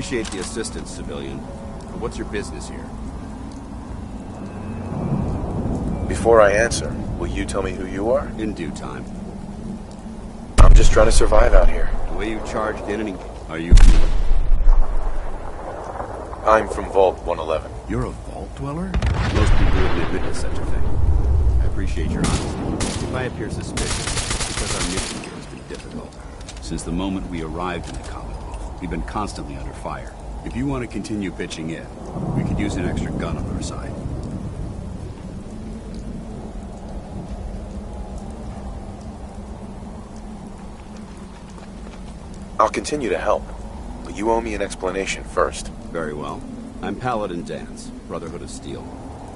Appreciate the assistance, civilian. But what's your business here? Before I answer, will you tell me who you are? In due time. I'm just trying to survive out here. The way you charged in and... Are you... I'm from Vault 111. You're a vault dweller? Most people wouldn't admit to such a thing. I appreciate your honesty. If I appear suspicious, it's because our mission here has been difficult. Since the moment we arrived in the Commonwealth, we've been constantly under fire. If you want to continue pitching in, we could use an extra gun on our side. I'll continue to help, but you owe me an explanation first. Very well. I'm Paladin Danse, Brotherhood of Steel.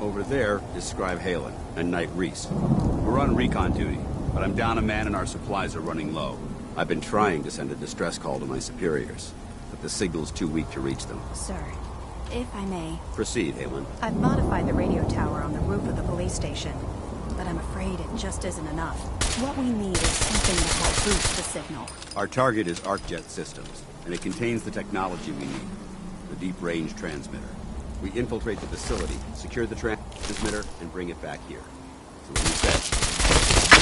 Over there is Scribe Halen and Knight Reese. We're on recon duty, but I'm down a man and our supplies are running low. I've been trying to send a distress call to my superiors, but the signal's too weak to reach them. Sir, if I may... Proceed, Halen. I've modified the radio tower on the roof of the police station, but I'm afraid it just isn't enough. What we need is something to help boost the signal. Our target is ArcJet Systems, and it contains the technology we need. The deep-range transmitter. We infiltrate the facility, secure the transmitter, and bring it back here. So what you said,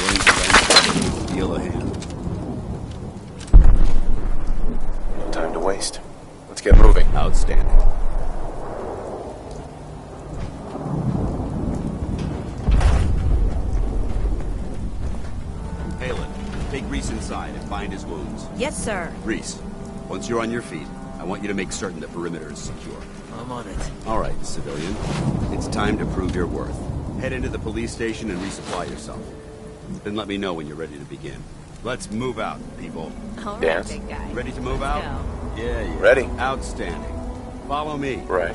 willing to lend deal a hand. No time to waste. Let's get moving. Outstanding. Halen, take Reese inside and bind his wounds. Yes, sir. Reese, once you're on your feet, I want you to make certain the perimeter is secure. I'm on it. All right, civilian. It's time to prove your worth. Head into the police station and resupply yourself. Then let me know when you're ready to begin. Let's move out, people. All right, Danse? big guy. Ready to move out? Go. Yeah. Ready? Outstanding. Follow me. Right.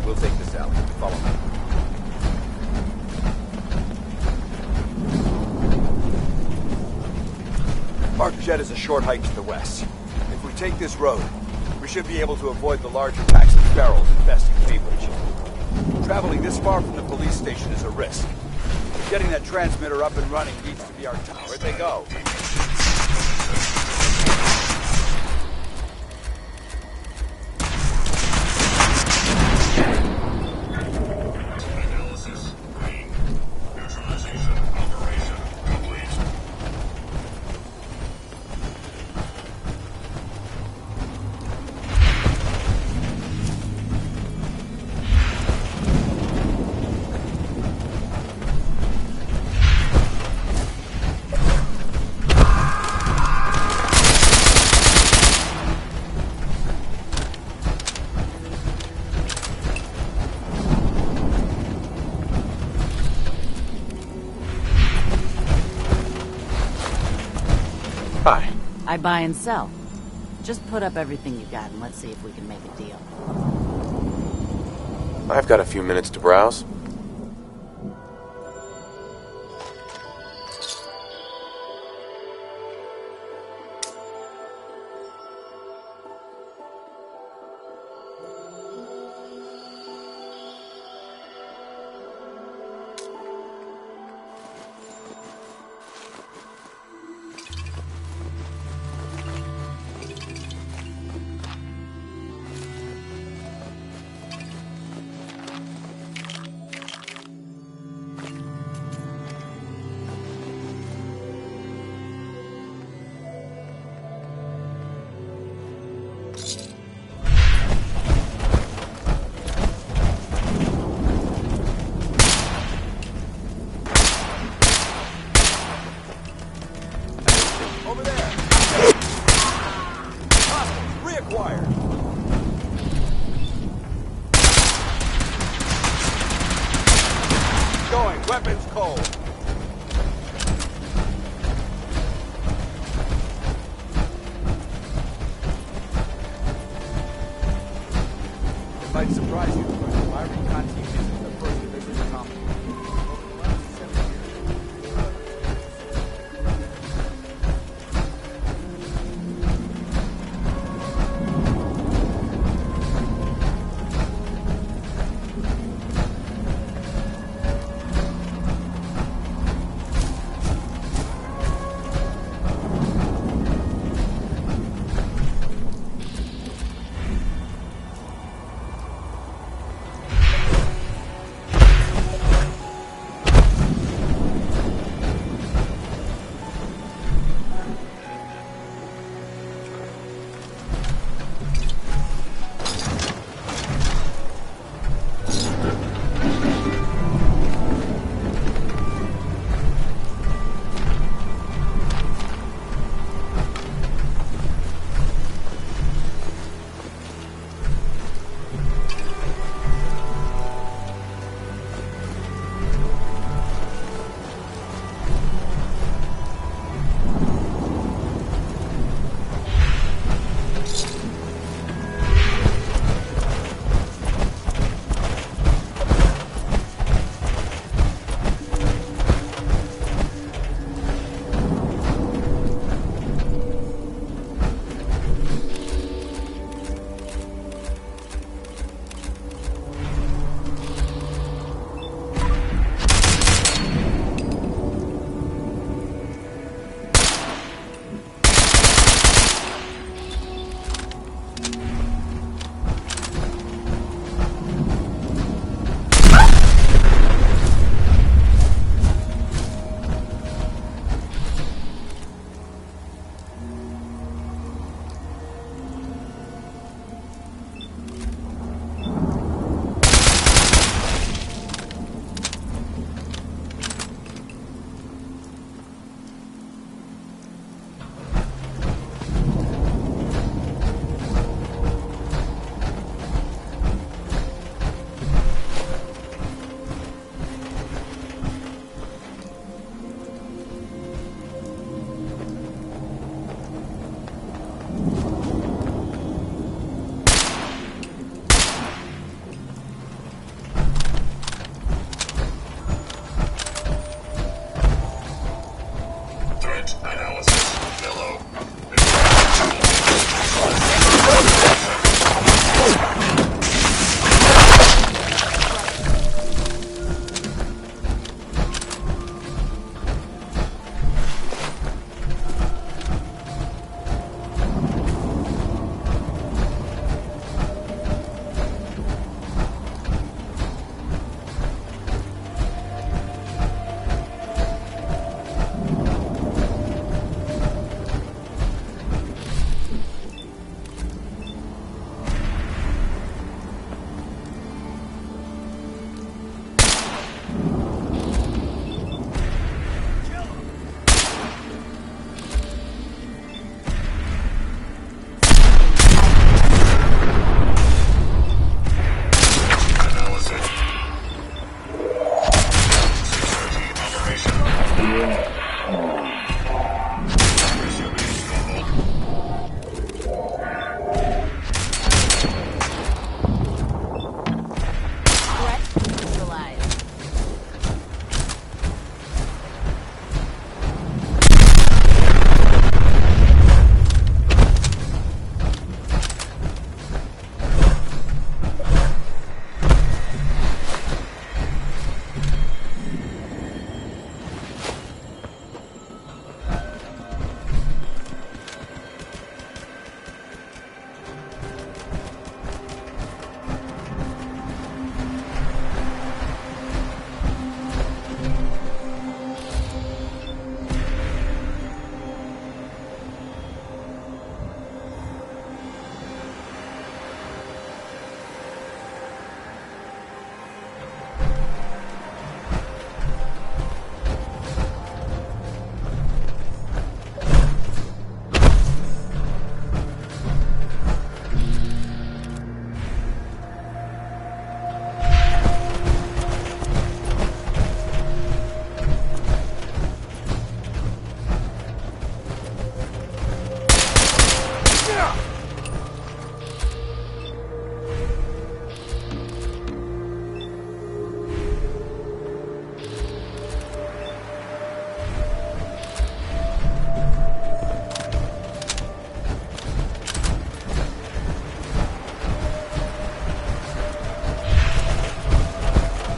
We'll take this out. Follow me. ArcJet is a short hike to the west. If we take this road, we should be able to avoid the larger packs of barrels infesting Cleveland. Traveling this far from the police station is a risk. Getting that transmitter up and running needs to be our top. Where'd they go? Hi. I buy and sell. Just put up everything you got and let's see if we can make a deal. I've got a few minutes to browse. Over there! Hostage reacquired! Going, weapons cold. It might surprise you, but my recon team isn't the first delivery company. Over the last 7 years,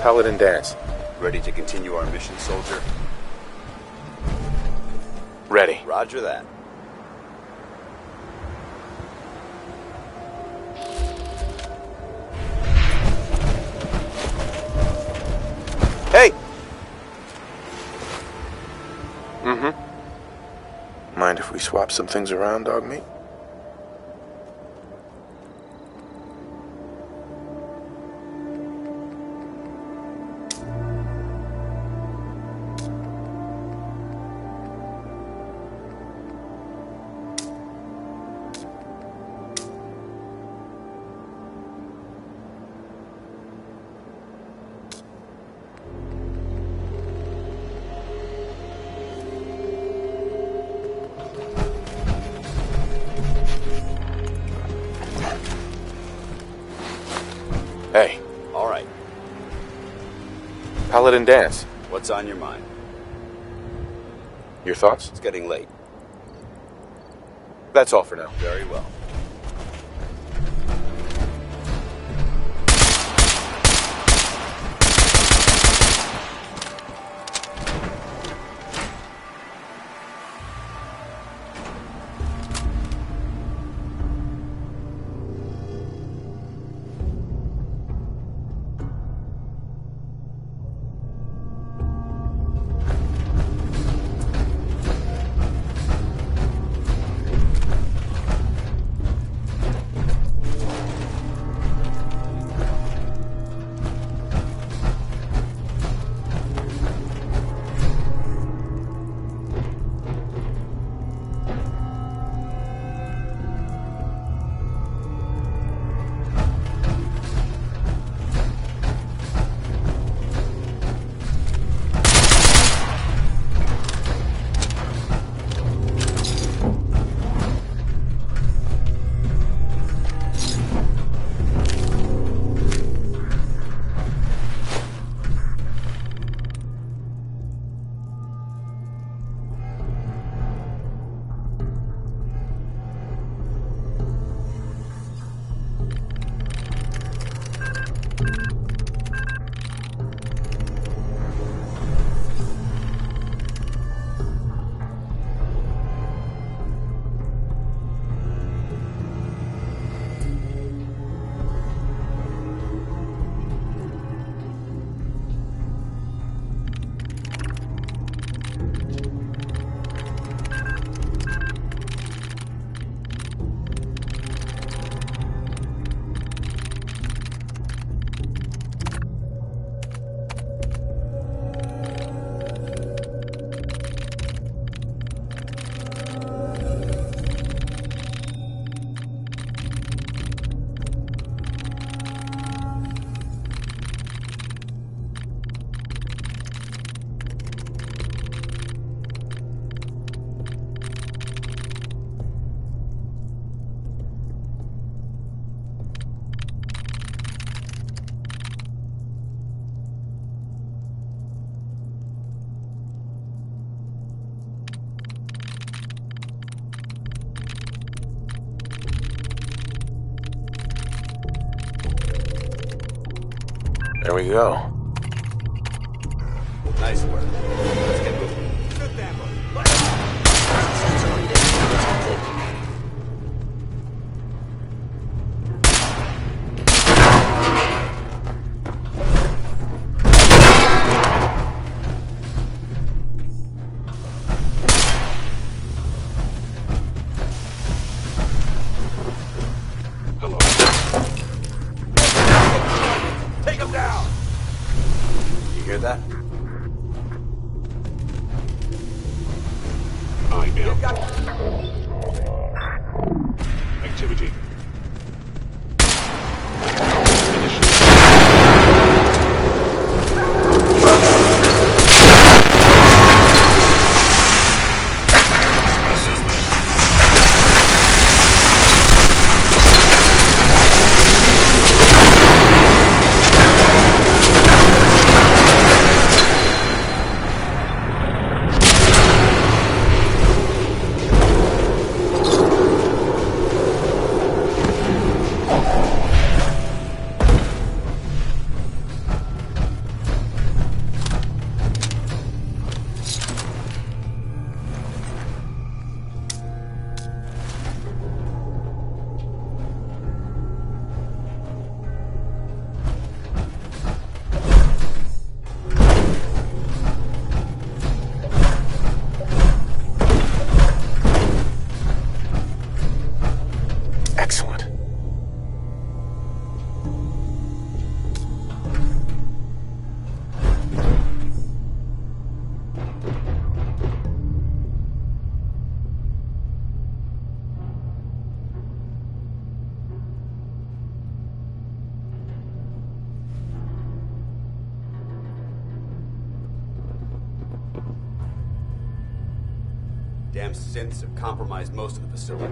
Paladin Danse. Ready to continue our mission, soldier? Ready. Roger that. Hey! Mind if we swap some things around, Dogmeat? Hey, All right. Paladin Danse. What's on your mind? Your thoughts? It's getting late. That's all for now. Very well. There we go. Nice work. Let's get moving. Good damn Take him down! You hear that? Activity. Damn synths have compromised most of the facility.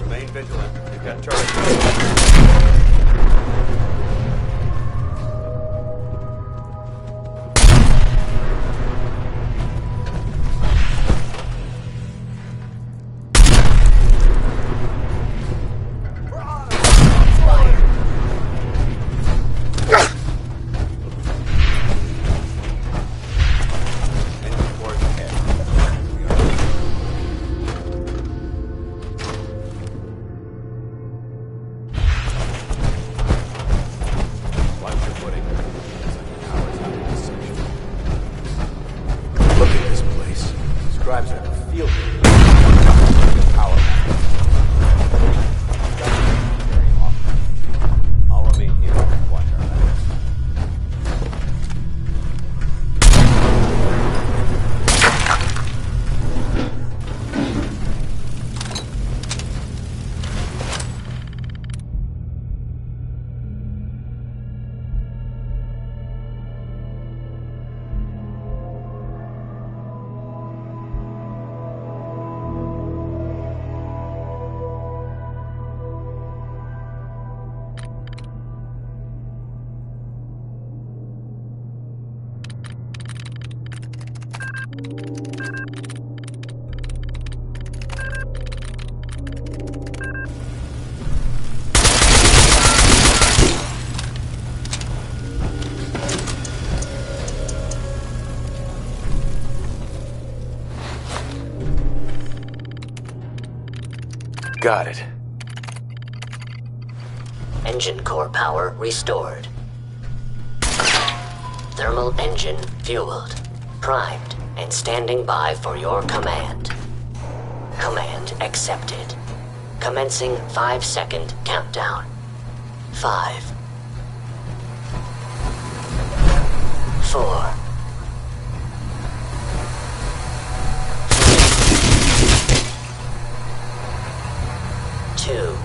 Remain vigilant. We've got Charlie. Got it. Engine core power restored. Thermal engine fueled, primed, and standing by for your command. Command accepted. Commencing 5-second countdown. 5, 4, 2,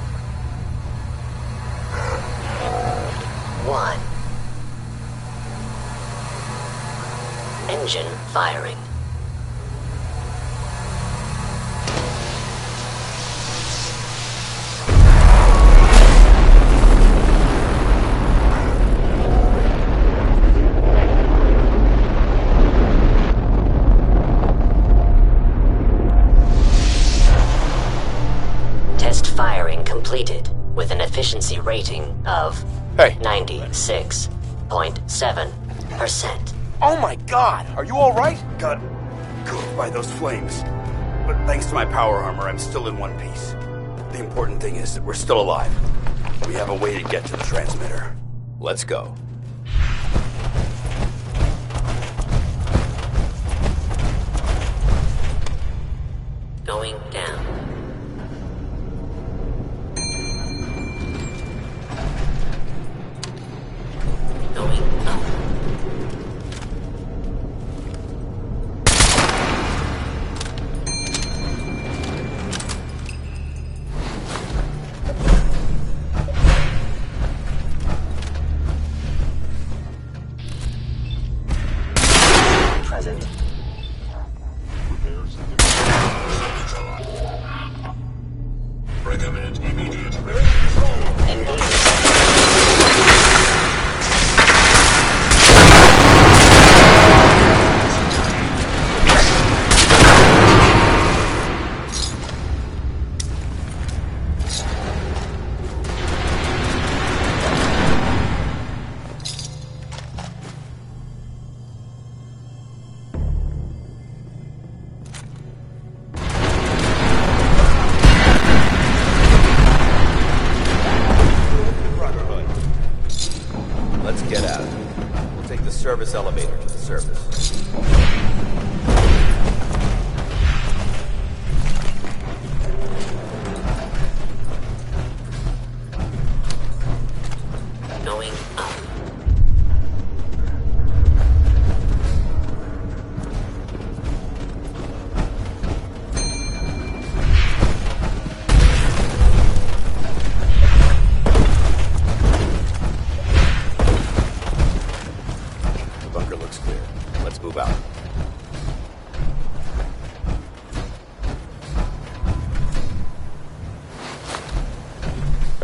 1. Engine firing. Test firing completed with an efficiency rating of Hey. 96.7%. Oh my god! Are you alright? Got cooked by those flames. But thanks to my power armor, I'm still in one piece. The important thing is that we're still alive. We have a way to get to the transmitter. Let's go. Going down. Going up. Present. Recommend immediate Brotherhood. Let's get out. We'll take the service elevator to the surface. Going up.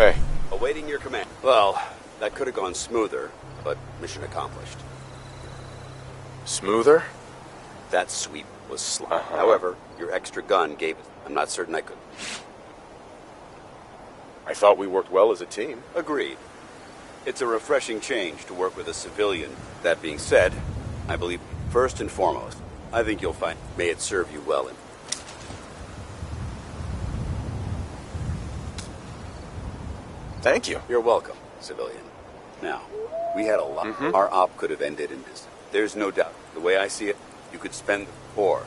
Hey. Awaiting your command. Well, that could have gone smoother, but mission accomplished. Smoother? That sweep was slow. However, your extra gun gave it. I'm not certain I could. I thought we worked well as a team. Agreed. It's a refreshing change to work with a civilian. That being said, I believe, first and foremost, I think you'll find, may it serve you well. Thank you. You're welcome, civilian. Now, we had a lot. Our op could have ended in this. There's no doubt. The way I see it, you could spend the four.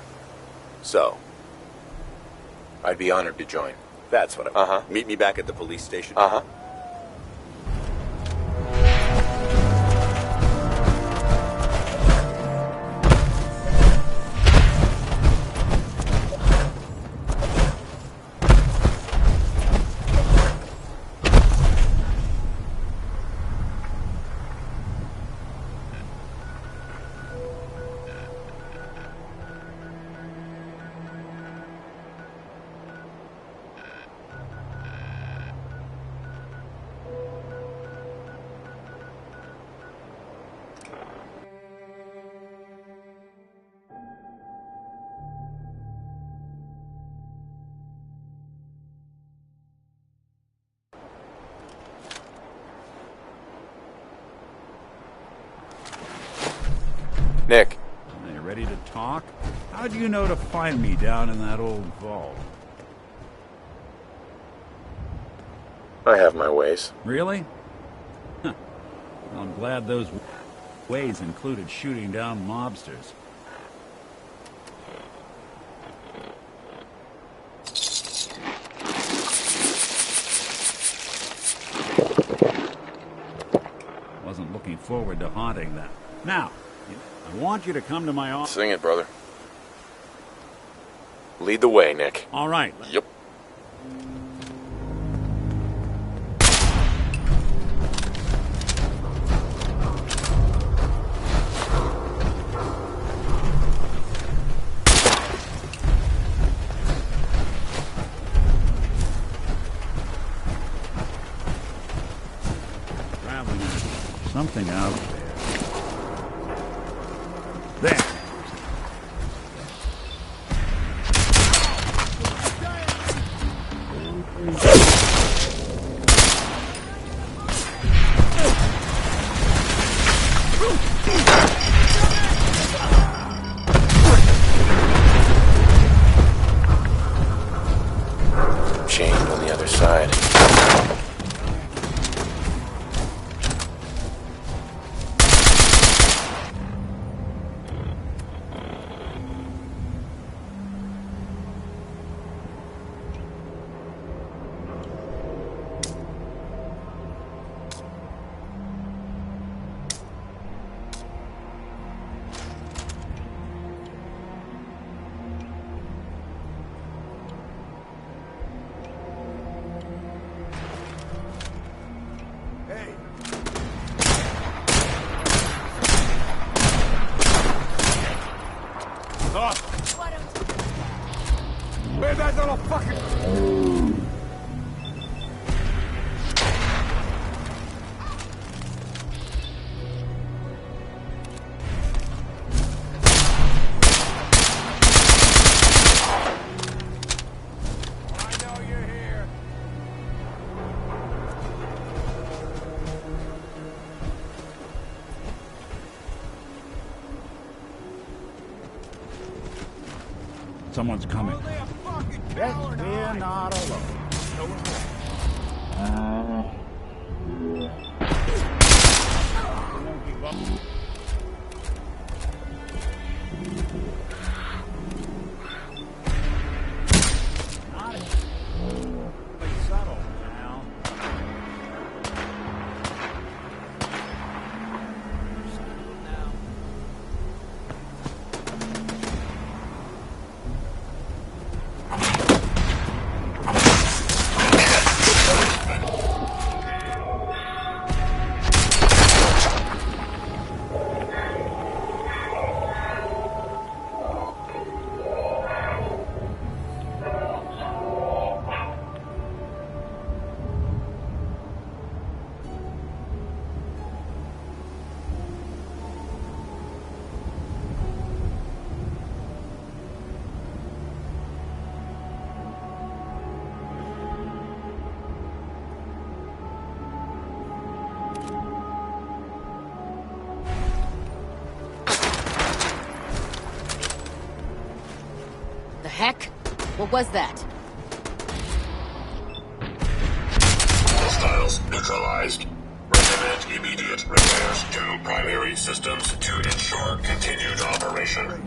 So, I'd be honored to join. that's what I want. Meet me back at the police station. Nick. Are you ready to talk? How do you know to find me down in that old vault? I have my ways. Really? Huh. Well, I'm glad those ways included shooting down mobsters. Wasn't looking forward to haunting them. Now, I want you to come to my office. Sing it, brother. Lead the way, Nick. All right. Yep. Traveling. Something out there. There. Chained on the other side. Where's that little fucking... I know you're here. Someone's coming. Only a fucking Yes, coward. we're not alone. Not be subtle now. What was that? Hostiles neutralized. Recommend immediate repairs to primary systems to ensure continued operation.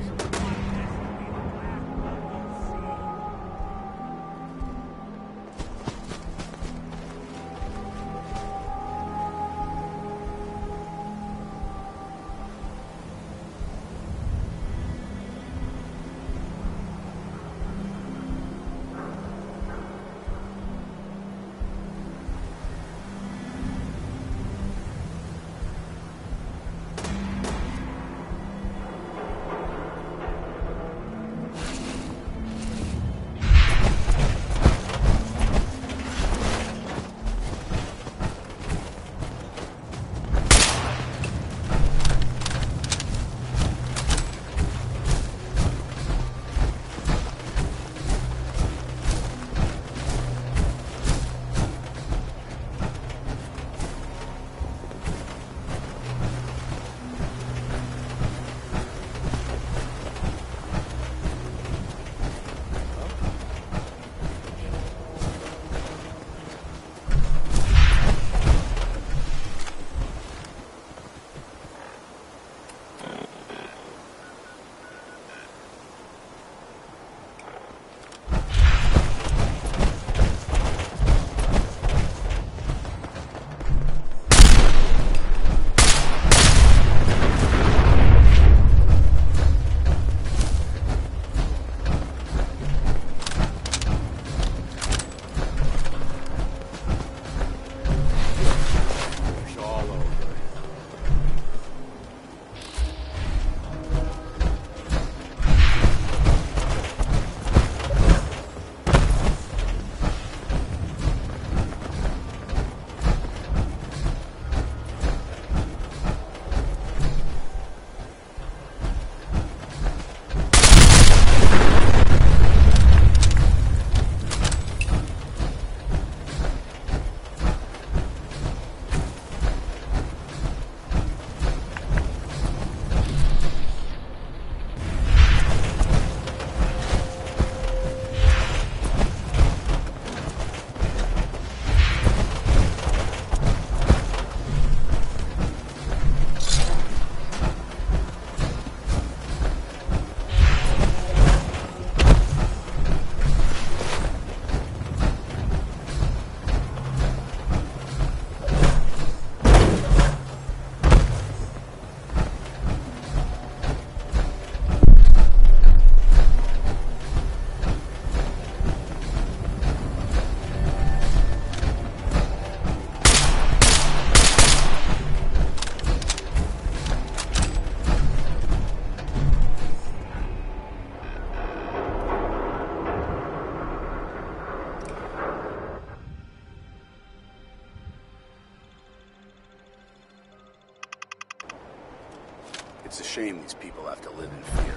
It's a shame these people have to live in fear.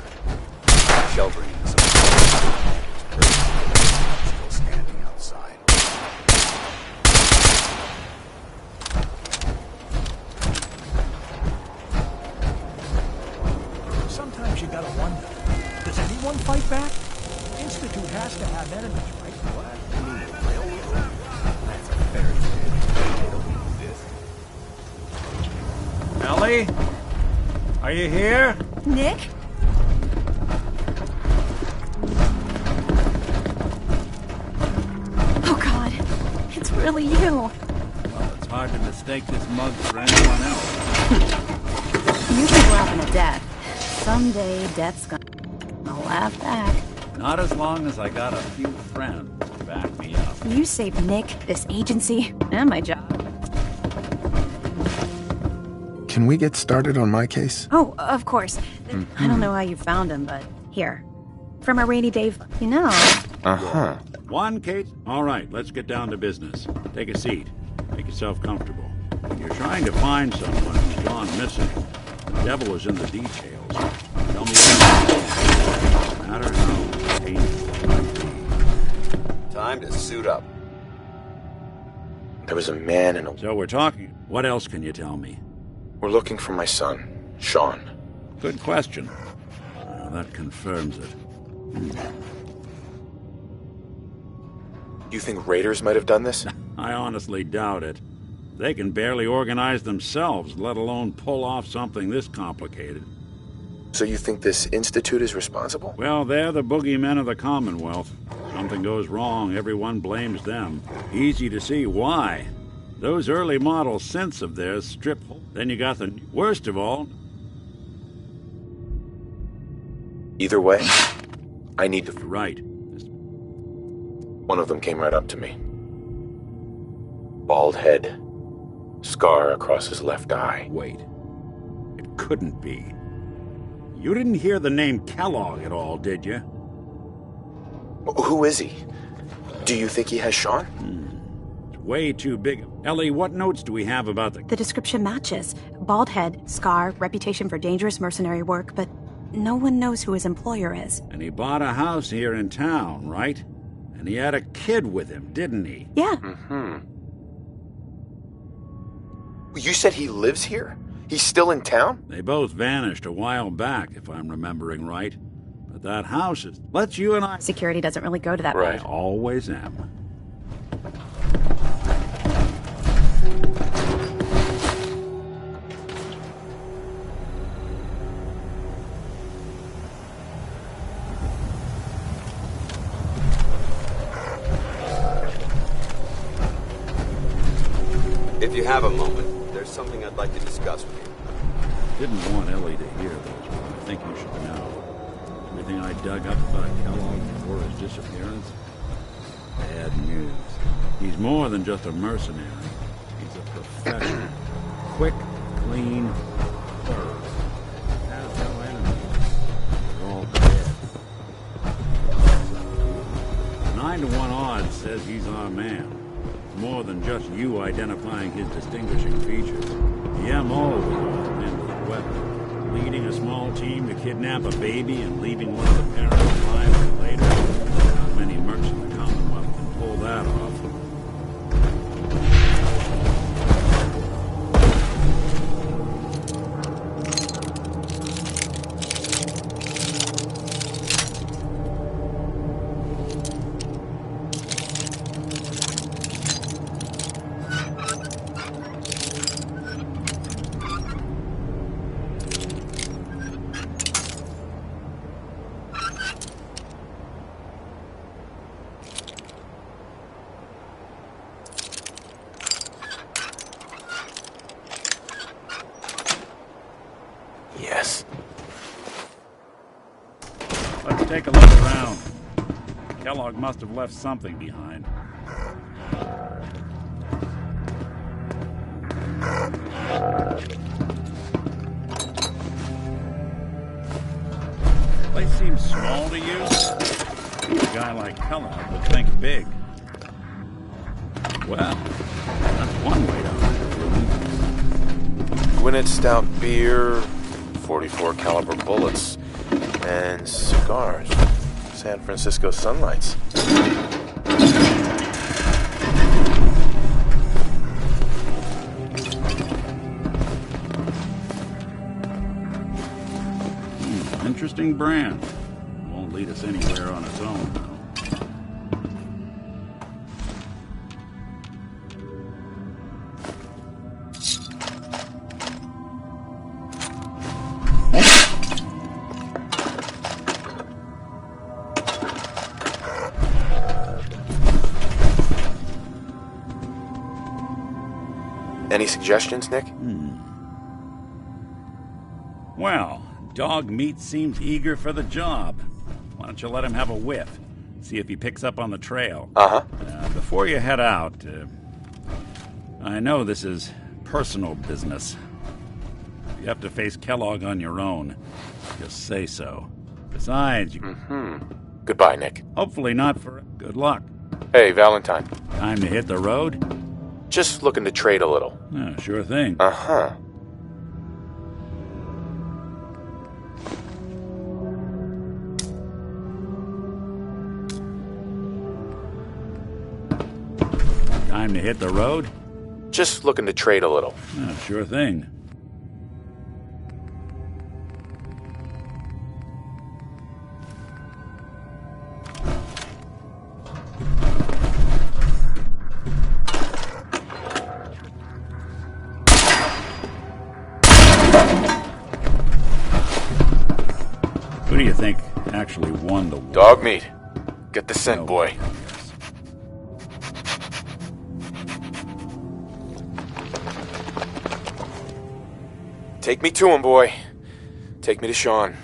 Sheltering in some still standing outside. Sometimes you gotta wonder, does anyone fight back? Institute has to have enemies, right? What? That's a fairy tale. Ellie? Are you here? Nick? Oh God, it's really you. Well, it's hard to mistake this mug for anyone else. You keep laughing at Dad. Someday, Death's gonna laugh back. Not as long as I got a few friends to back me up. You saved Nick, this agency, and my job. Can we get started on my case? Oh, of course. I don't know how you found him, but here. From a rainy day, you know. Uh-huh. One, Kate? All right, let's get down to business. Take a seat. Make yourself comfortable. When you're trying to find someone who's gone missing, the devil is in the details. Tell me everything. No matter how painful it might be. Time to suit up. There was a man in a... So we're talking. What else can you tell me? We're looking for my son, Sean. Good question. That confirms it. You think raiders might have done this? I honestly doubt it. They can barely organize themselves, let alone pull off something this complicated. So you think this Institute is responsible? Well, they're the boogeymen of the Commonwealth. Something goes wrong, everyone blames them. Easy to see why. Those early model synths of theirs strip. Then you got the worst of all. Either way, I need to... Right. One of them came right up to me. Bald head. Scar across his left eye. Wait. It couldn't be. You didn't hear the name Kellogg at all, did you? Who is he? Do you think he has Sean? It's way too big. Ellie, what notes do we have about The description matches. Bald head, scar, reputation for dangerous mercenary work, but no one knows who his employer is. And he bought a house here in town, right? And he had a kid with him, didn't he? Yeah. You said he lives here? He's still in town? They both vanished a while back, if I'm remembering right. But that house is... Let's you and I... Security doesn't really go to that I always am. If you have a moment, there's something I'd like to discuss with you. Didn't want Ellie to hear this, but I think you should know. Everything I dug up about Kellogg before his disappearance? Bad news. He's more than just a mercenary. He's a professional. Quick, clean, thorough. Has no enemies. They're all dead. 9 to 1 odds says he's our man. More than just you identifying his distinguishing features. The MO was all in with a weapon. Leading a small team to kidnap a baby and leaving one of the parents alive later. Not many mercs in the Commonwealth can pull that off. Yes. Let's take a look around. Kellogg must have left something behind. Place seems small to you. A guy like Kellogg would think big. Well, that's one way to hide it. Gwinnett Stout beer, 44 caliber bullets, and cigars. San Francisco Sunlights. Interesting brand. Won't lead us anywhere on its own, though. Any suggestions, Nick? Well, dog meat seems eager for the job. Why don't you let him have a whiff? See if he picks up on the trail. Before you head out, I know this is personal business. You have to face Kellogg on your own. Just say so. Besides, you... Goodbye, Nick. Hopefully not for... Good luck. Hey, Valentine. Time to hit the road? Just looking to trade a little. Sure thing. Time to hit the road? Just looking to trade a little. Sure thing. actually won the war. Dog meat. Get the scent, boy. Take me to him, boy. Take me to Sean.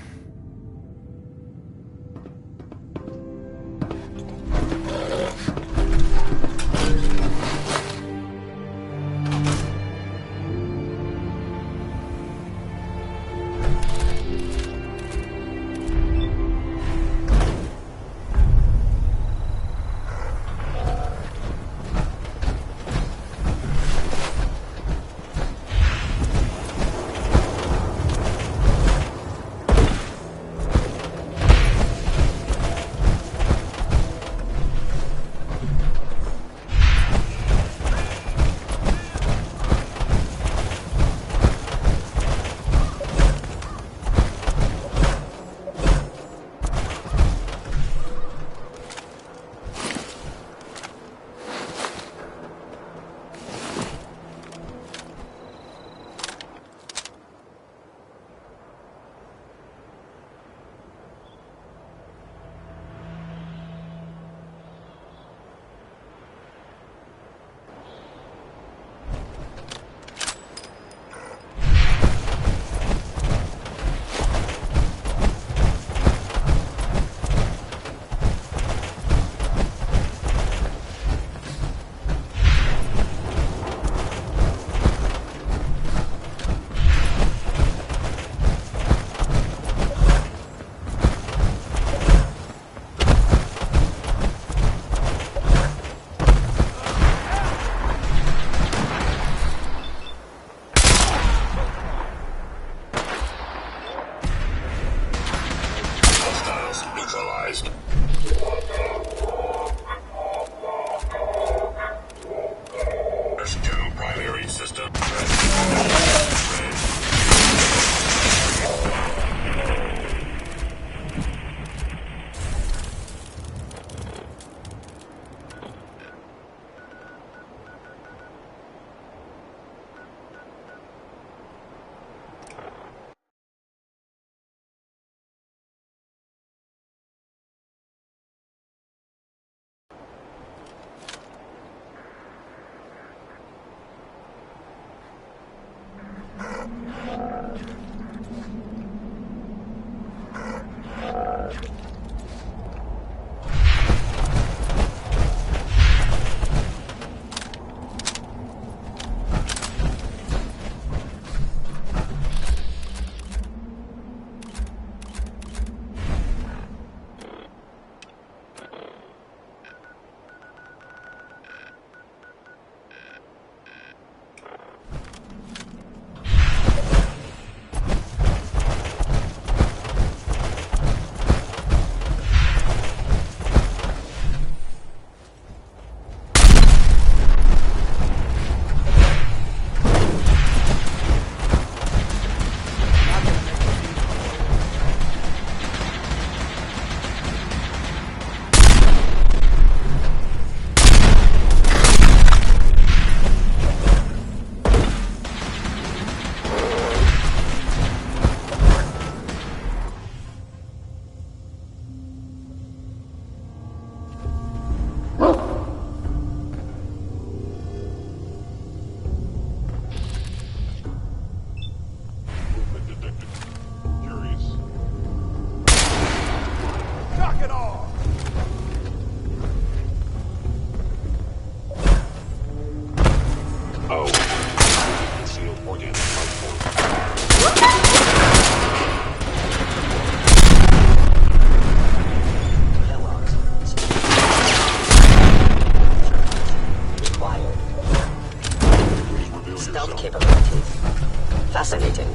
Fascinating.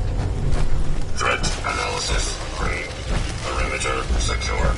Threat analysis green. Perimeter secure.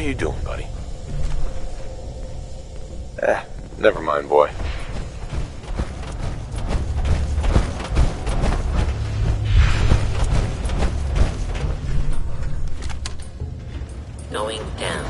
you doing, buddy? Never mind, boy. Going down.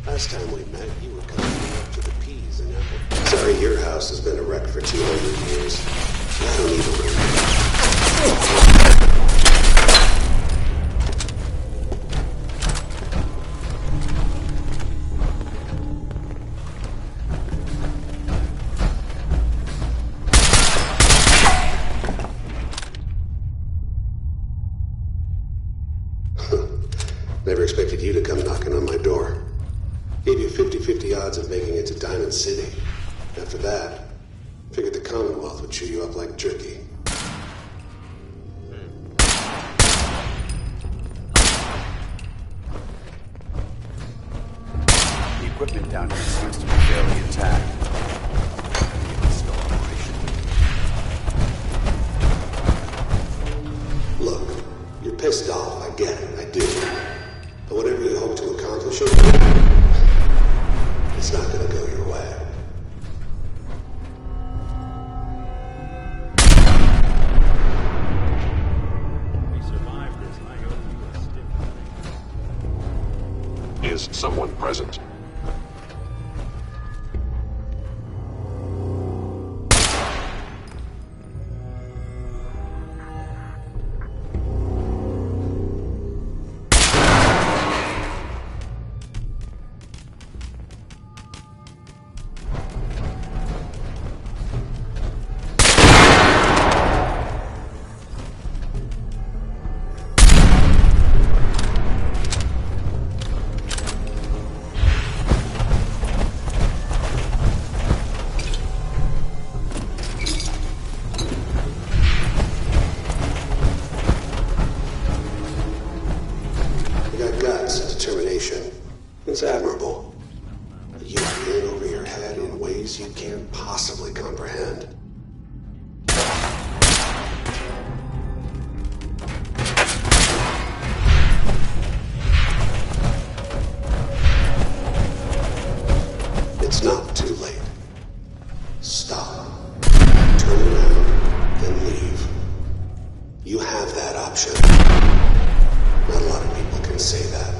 Last time we met, you were coming up to the P's in Apple. Sorry, your house has been a wreck for 200 years. I don't even Never expected you to come knocking on my door. Gave you 50-50 odds of making it to Diamond City. After that, figured the Commonwealth would chew you up like jerky. The equipment down here seems to be fairly intact. It's still operational. Look, you're pissed off, I get it, I do. But whatever you hope to accomplish, it's not gonna go your way. We survived this. I owe you a stiff. Is someone present? It's admirable. But you're in over your head in ways you can't possibly comprehend. It's not too late. Stop. Turn around and leave. You have that option. Not a lot of people can say that.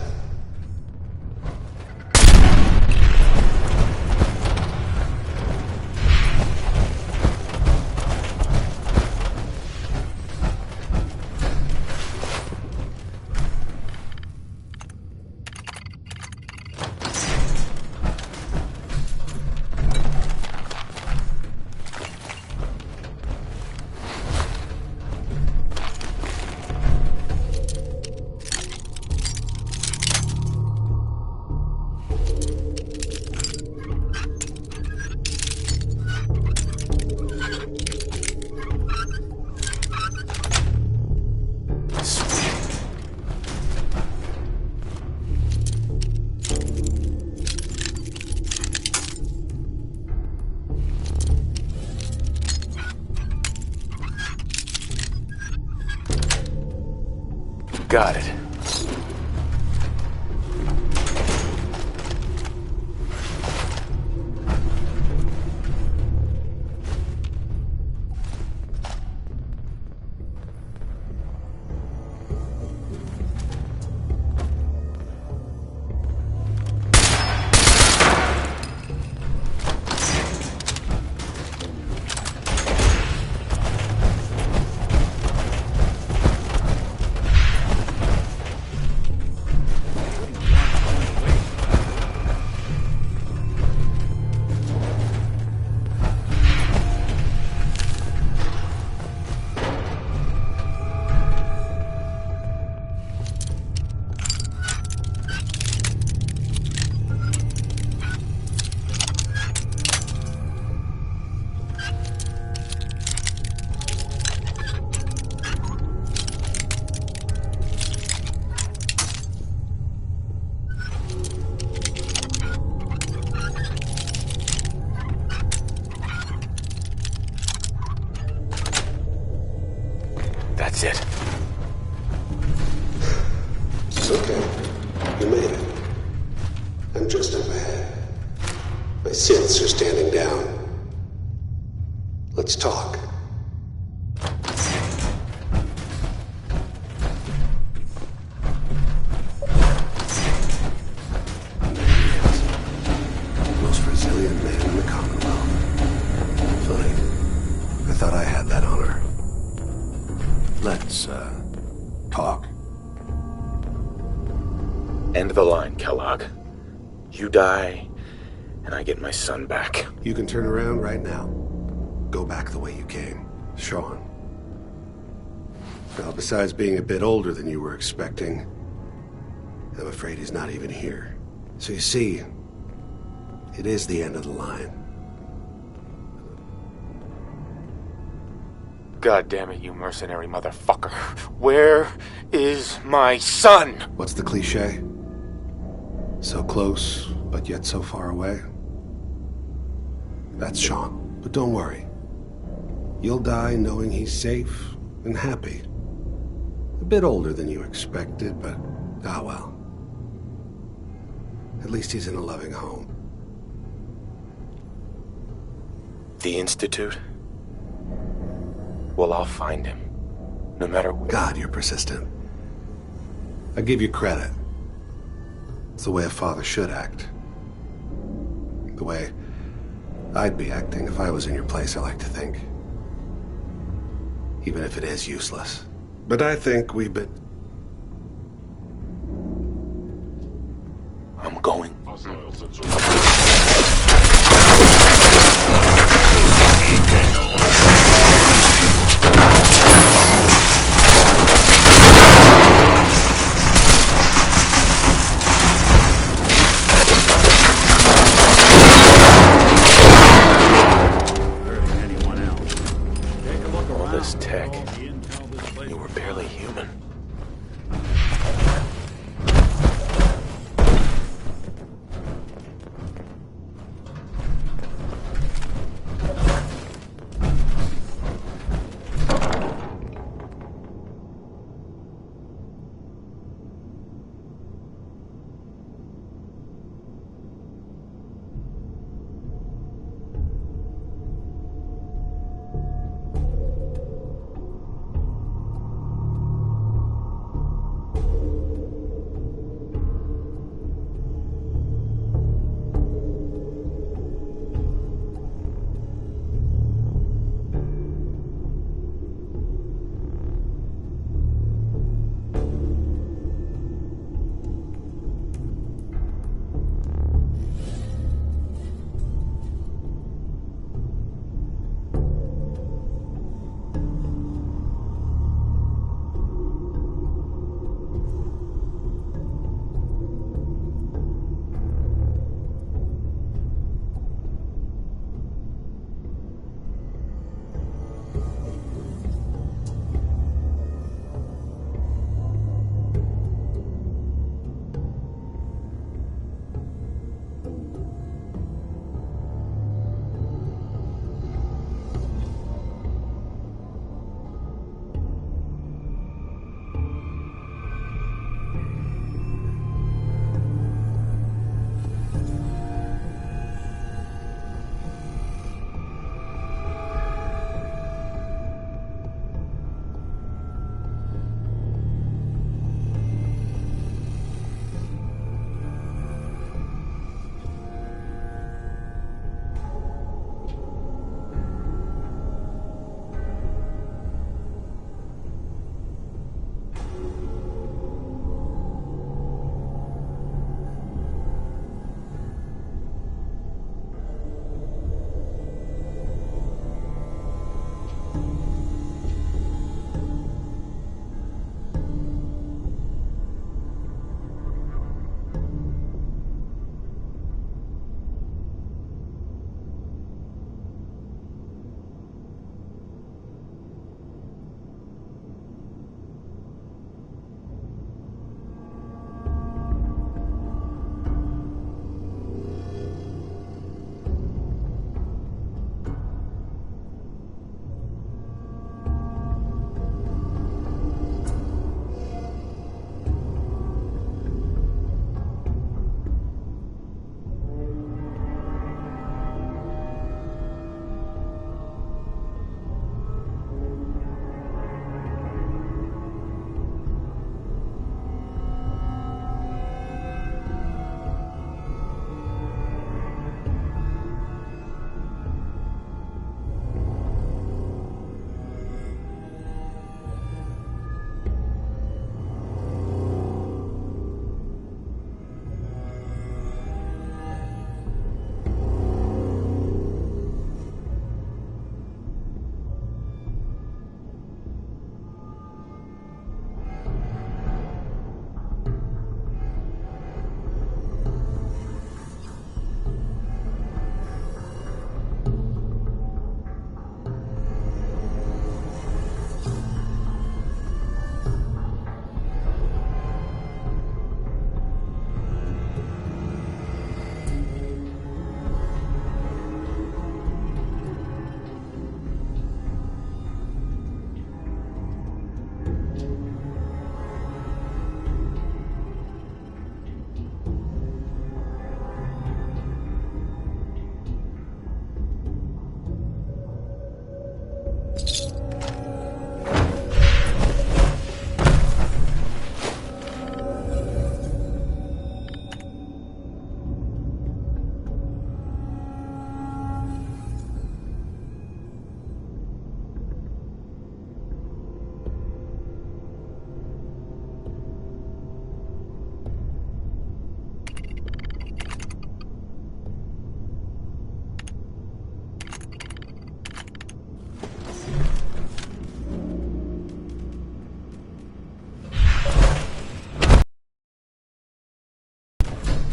Got it. exit. It's okay. You made it. I'm just up ahead. My synths are standing down. Let's talk. Most resilient man in the Commonwealth. Funny. I thought I had that honor. Let's, talk. End the line, Kellogg. You die, and I get my son back. You can turn around right now. Go back the way you came. Sean. Well, besides being a bit older than you were expecting, I'm afraid he's not even here. So you see, it is the end of the line. God damn it, you mercenary motherfucker. Where is my son? What's the cliche? So close, but yet so far away? That's Sean. But don't worry. You'll die knowing he's safe and happy. A bit older than you expected, but ah well. At least he's in a loving home. The Institute? Well, I'll find him. No matter what. God, you're persistent. I give you credit. It's the way a father should act. The way I'd be acting if I was in your place, I like to think. Even if it is useless. But I think we've been... I'm going. Tech. You were barely human.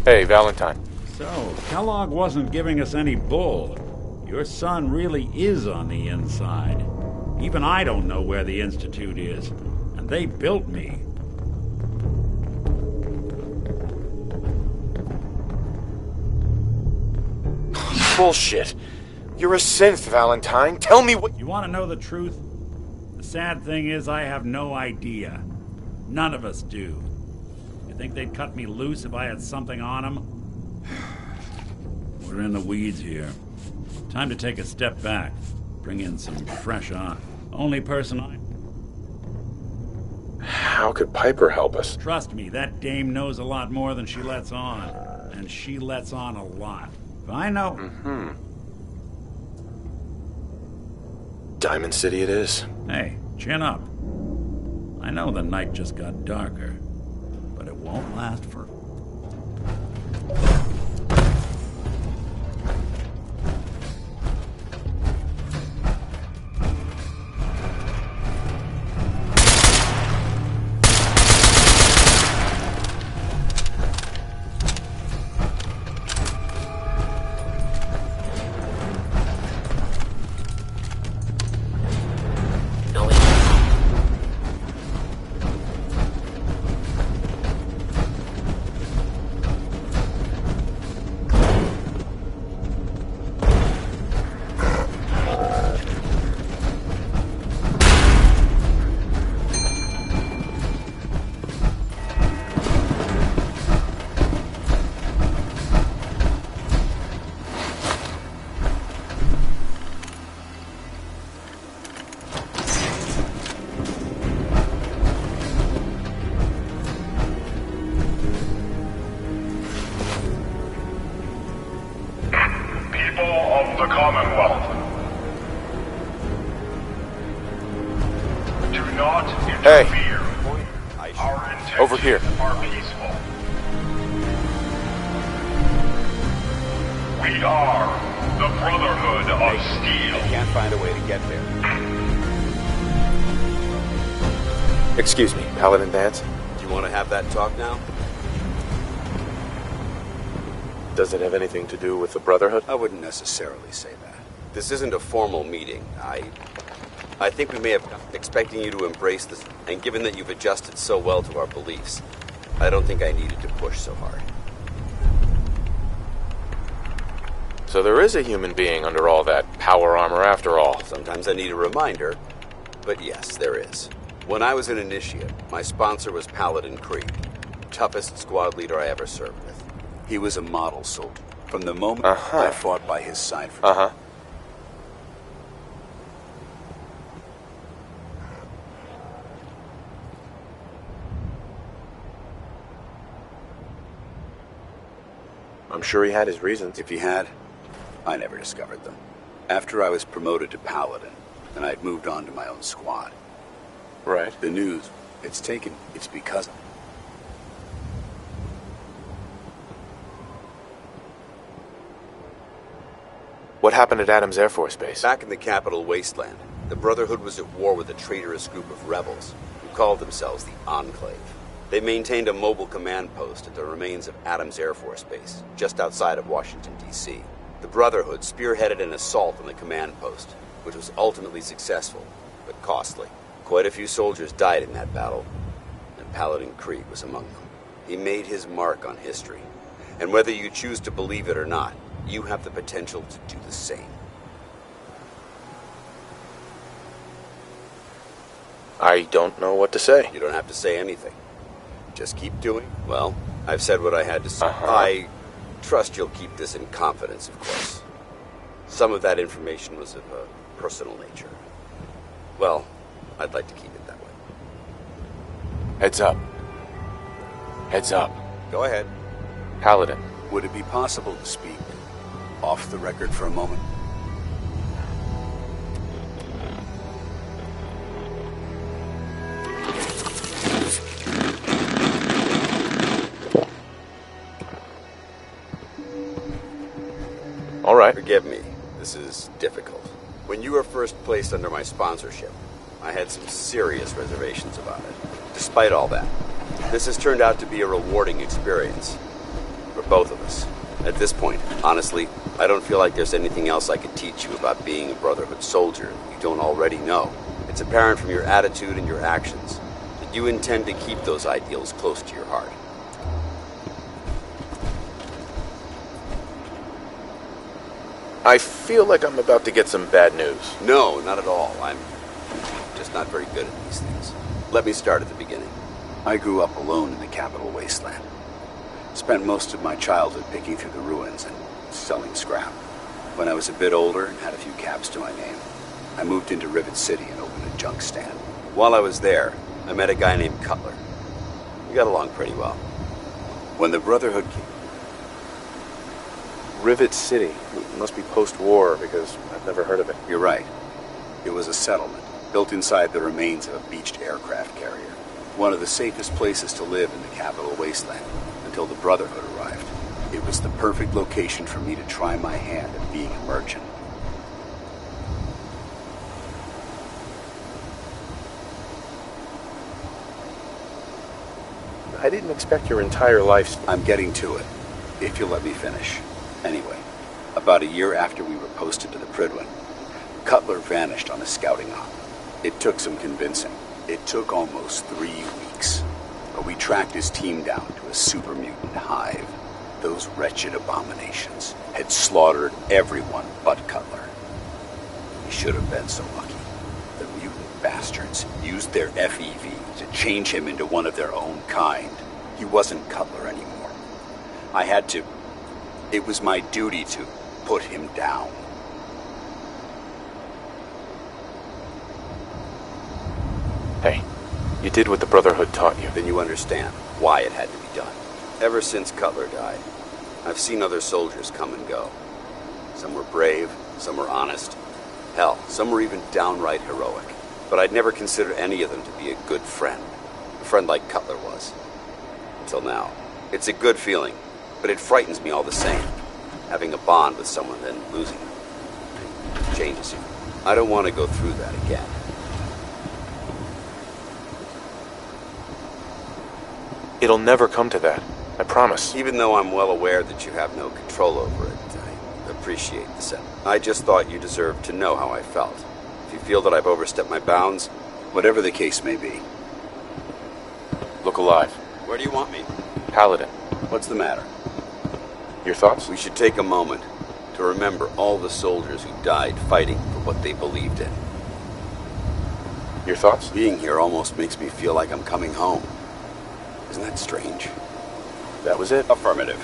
Hey, Valentine. So, Kellogg wasn't giving us any bull. Your son really is on the inside. Even I don't know where the Institute is. And they built me. Bullshit. You're a synth, Valentine. Tell me what... You want to know the truth? The sad thing is I have no idea. None of us do. You think they'd cut me loose if I had something on them? We're in the weeds here. Time to take a step back. Bring in some fresh eyes. Only person I... How could Piper help us? Trust me, that dame knows a lot more than she lets on. And she lets on a lot. If I know... Diamond City it is. Hey, chin up. I know the night just got darker, but it won't last for... The Commonwealth. Do not interfere. Hey. Our intentions Over here. are peaceful. We are the Brotherhood of Steel. I can't find a way to get there. Excuse me, Paladin Vance? Do you want to have that talk now? Does it have anything to do with the Brotherhood? I wouldn't necessarily say that. This isn't a formal meeting. I think we may have come expecting you to embrace this, and given that you've adjusted so well to our beliefs, I don't think I needed to push so hard. So there is a human being under all that power armor after all. Sometimes I need a reminder, but yes, there is. When I was an initiate, my sponsor was Paladin Creed, toughest squad leader I ever served with. He was a model soldier. From the moment I fought by his side for I'm sure he had his reasons. If he had, I never discovered them. After I was promoted to Paladin, and I'd moved on to my own squad. Right. The news, it's because of... What happened at Adams Air Force Base? Back in the capital wasteland, the Brotherhood was at war with a traitorous group of rebels who called themselves the Enclave. They maintained a mobile command post at the remains of Adams Air Force Base, just outside of Washington, D.C. The Brotherhood spearheaded an assault on the command post, which was ultimately successful, but costly. Quite a few soldiers died in that battle, and Paladin Creed was among them. He made his mark on history, and whether you choose to believe it or not, you have the potential to do the same. I don't know what to say. You don't have to say anything. Just keep doing. Well, I've said what I had to say. I trust you'll keep this in confidence, of course. Some of that information was of a personal nature. Well, I'd like to keep it that way. Heads up. Heads up. Go ahead. Paladin. Would it be possible to speak off the record for a moment? All right. Forgive me. This is difficult. When you were first placed under my sponsorship, I had some serious reservations about it. Despite all that, this has turned out to be a rewarding experience. For both of us. At this point, honestly, I don't feel like there's anything else I could teach you about being a Brotherhood soldier you don't already know. It's apparent from your attitude and your actions that you intend to keep those ideals close to your heart. I feel like I'm about to get some bad news. No, not at all. I'm just not very good at these things. Let me start at the beginning. I grew up alone in the capital wasteland. Spent most of my childhood picking through the ruins and selling scrap. When I was a bit older and had a few cabs to my name, I moved into Rivet City and opened a junk stand. While I was there, I met a guy named Cutler. We got along pretty well. When the Brotherhood came... Rivet City. Must be post-war, because I've never heard of it. You're right. It was a settlement, built inside the remains of a beached aircraft carrier. One of the safest places to live in the capital wasteland, until the Brotherhood arrived. It was the perfect location for me to try my hand at being a merchant. I didn't expect your entire life... I'm getting to it, if you'll let me finish. Anyway, about a year after we were posted to the Prydwen, Cutler vanished on a scouting op. It took some convincing. It took almost 3 weeks. But we tracked his team down to a super mutant hive. Those wretched abominations had slaughtered everyone but Cutler. He should have been so lucky. The mutant bastards used their FEV to change him into one of their own kind. He wasn't Cutler anymore. I had to... It was my duty to put him down. Hey, you did what the Brotherhood taught you. Then you understand why it had to be done. Ever since Cutler died, I've seen other soldiers come and go. Some were brave, some were honest. Hell, some were even downright heroic. But I'd never considered any of them to be a good friend. A friend like Cutler was. Until now. It's a good feeling, but it frightens me all the same. Having a bond with someone, then losing them. It changes you. I don't want to go through that again. It'll never come to that. I promise. Even though I'm well aware that you have no control over it, I appreciate the sentiment. I just thought you deserved to know how I felt. If you feel that I've overstepped my bounds, whatever the case may be. Look alive. Where do you want me? Paladin. What's the matter? Your thoughts? We should take a moment to remember all the soldiers who died fighting for what they believed in. Your thoughts? Being here almost makes me feel like I'm coming home. Isn't that strange? That was it? Affirmative.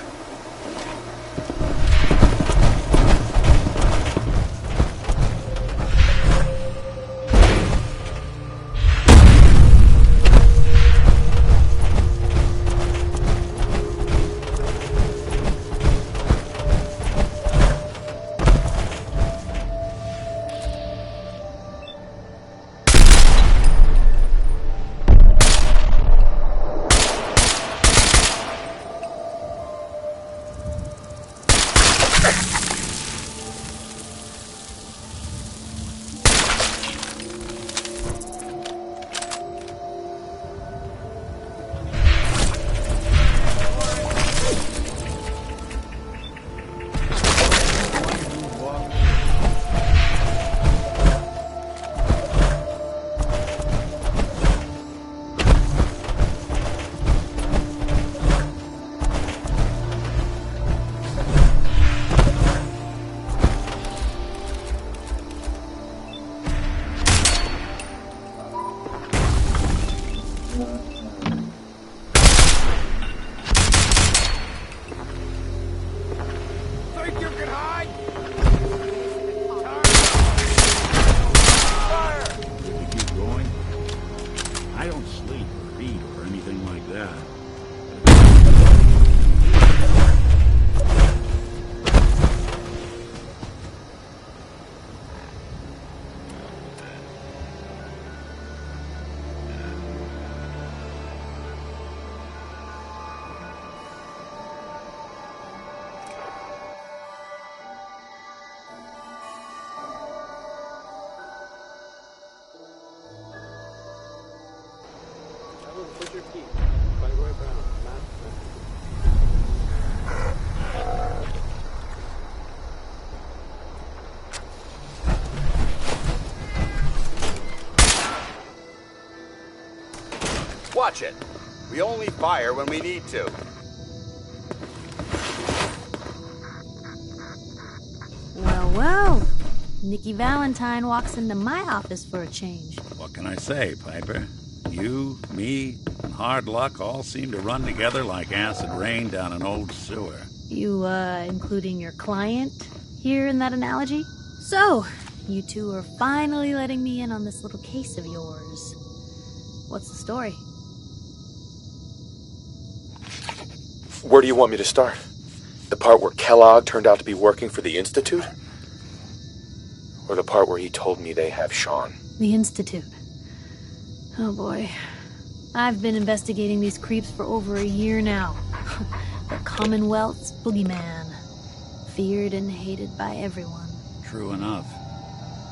watch it. We only fire when we need to. Well, well. Nikki Valentine walks into my office for a change. What can I say, Piper? You, me, and hard luck all seem to run together like acid rain down an old sewer. You, including your client here in that analogy? So, you two are finally letting me in on this little case of yours. What's the story? Where do you want me to start? The part where Kellogg turned out to be working for the Institute? Or the part where he told me they have Sean? The Institute. Oh boy. I've been investigating these creeps for over a year now. The Commonwealth's boogeyman. Feared and hated by everyone. True enough.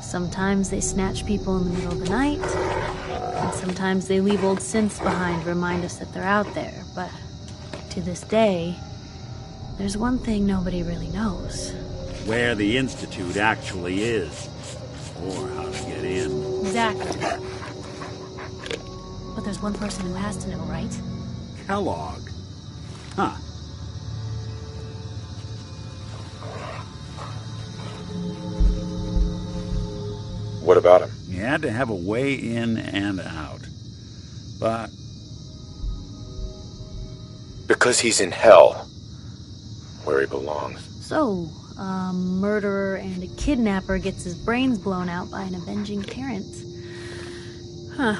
Sometimes they snatch people in the middle of the night, and sometimes they leave old synths behind to remind us that they're out there, but to this day, there's one thing nobody really knows. Where the Institute actually is. Or how to get in. Exactly. But there's one person who has to know, right? Kellogg. Huh. What about him? He had to have a way in and out. But Because he's in hell. Where he belongs. So, a murderer and a kidnapper gets his brains blown out by an avenging parent. Huh.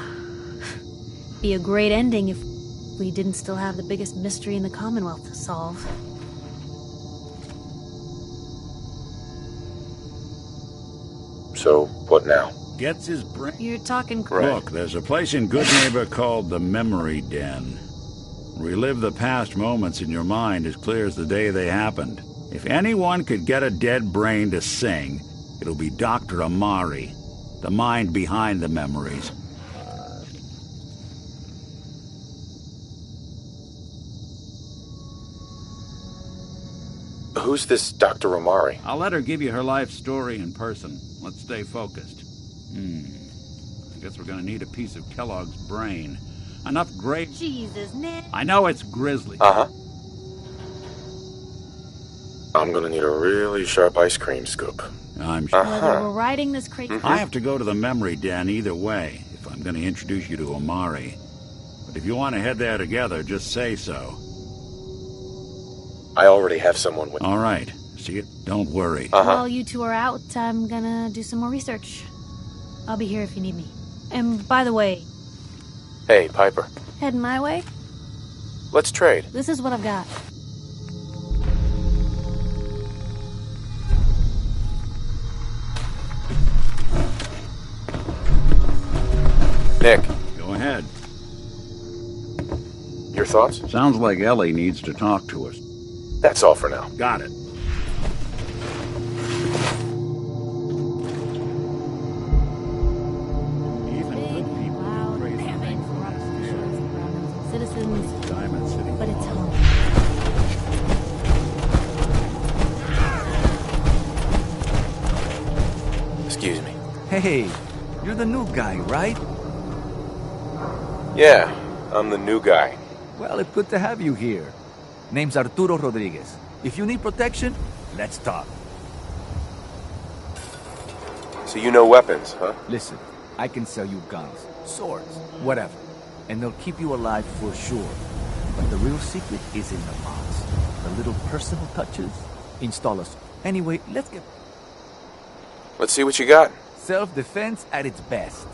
Be a great ending if we didn't still have the biggest mystery in the Commonwealth to solve. So, what now? gets his brain... You're talking... Look, there's a place in Goodneighbor called the Memory Den. Relive the past moments in your mind as clear as the day they happened. If anyone could get a dead brain to sing, it'll be Dr. Amari, the mind behind the memories. Who's this Dr. Amari? I'll let her give you her life story in person. Let's stay focused. I guess we're gonna need a piece of Kellogg's brain. Enough great... Jesus, Nick. I know it's grisly. Uh-huh. I'm gonna need a really sharp ice cream scoop. I'm sure. Whether we're riding this crazy... I have to go to the Memory Den either way, if I'm gonna introduce you to Amari. But if you want to head there together, just say so. I already have someone with... All right. See it? Don't worry. While you two are out, I'm gonna do some more research. I'll be here if you need me. And by the way... Hey, Piper. Heading my way? Let's trade. This is what I've got. Nick. Go ahead. Your thoughts? Sounds like Ellie needs to talk to us. That's all for now. Got it. Citizens, Diamond City. but it's home. Excuse me. Hey, you're the new guy, right? Yeah, I'm the new guy. Well, it's good to have you here. Name's Arturo Rodriguez. If you need protection, let's talk. So you know weapons, huh? Listen, I can sell you guns, swords, whatever. And they'll keep you alive for sure. But the real secret is in the mods. The little personal touches. Install us. Anyway, let's see what you got. Self-defense at its best.